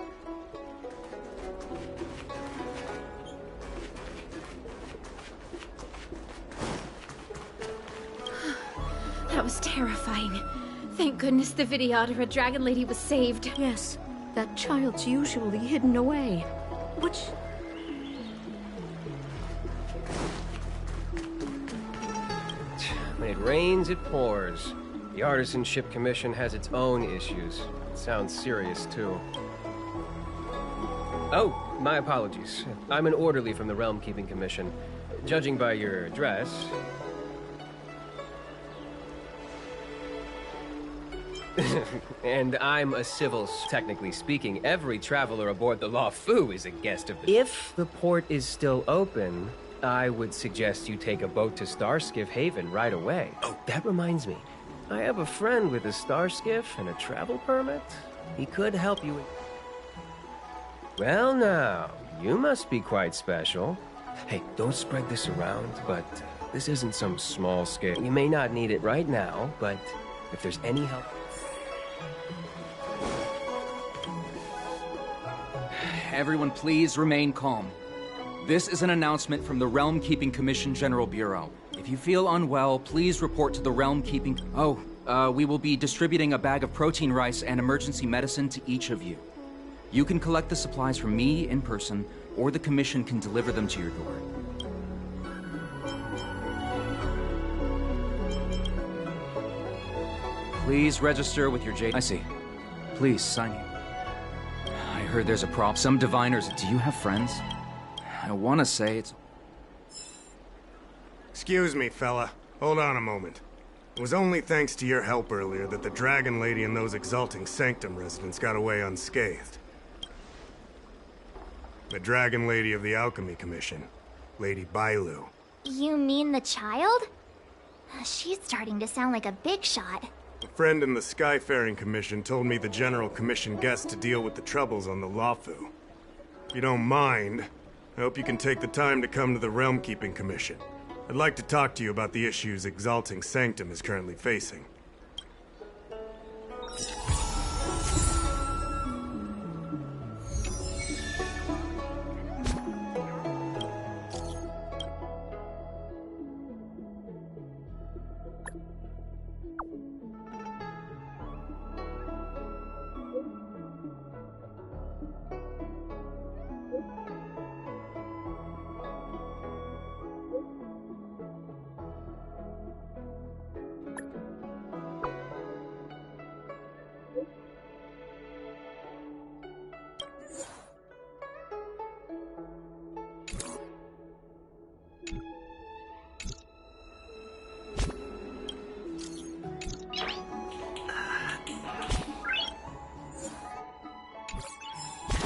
That was terrifying. Thank goodness the Vidyadhara Dragon Lady was saved. Yes, that child's usually hidden away. Which... When it rains, it pours. The Artisanship Commission has its own issues. It sounds serious, too. Oh, my apologies. I'm an orderly from the Realm Keeping Commission. Judging by your dress... And I'm a civil. Technically speaking, every traveler aboard the Law Fu is a guest of the... If the port is still open, I would suggest you take a boat to Starskiff Haven right away. Oh, that reminds me. I have a friend with a Starskiff and a travel permit. He could help you... Well now, you must be quite special. Hey, don't spread this around, but this isn't some small scale. You may not need it right now, but if there's any help... Everyone please remain calm. This is an announcement from the Realm Keeping Commission General Bureau. If you feel unwell, please report to the Realm Keeping... we will be distributing a bag of protein rice and emergency medicine to each of you. You can collect the supplies from me in person, or the Commission can deliver them to your door. Please register with your J... I see. Please, sign here. I heard there's a prop. Some diviners... Do you have friends? I want to say it's... Excuse me, fella. Hold on a moment. It was only thanks to your help earlier that the Dragon Lady and those Exalting Sanctum residents got away unscathed. The Dragon Lady of the Alchemy Commission, Lady Bailu. You mean the child? She's starting to sound like a big shot. A friend in the Skyfaring Commission told me the General Commission guessed to deal with the troubles on the Lawfu. If you don't mind, I hope you can take the time to come to the Realm Keeping Commission. I'd like to talk to you about the issues Exalting Sanctum is currently facing.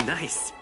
Nice.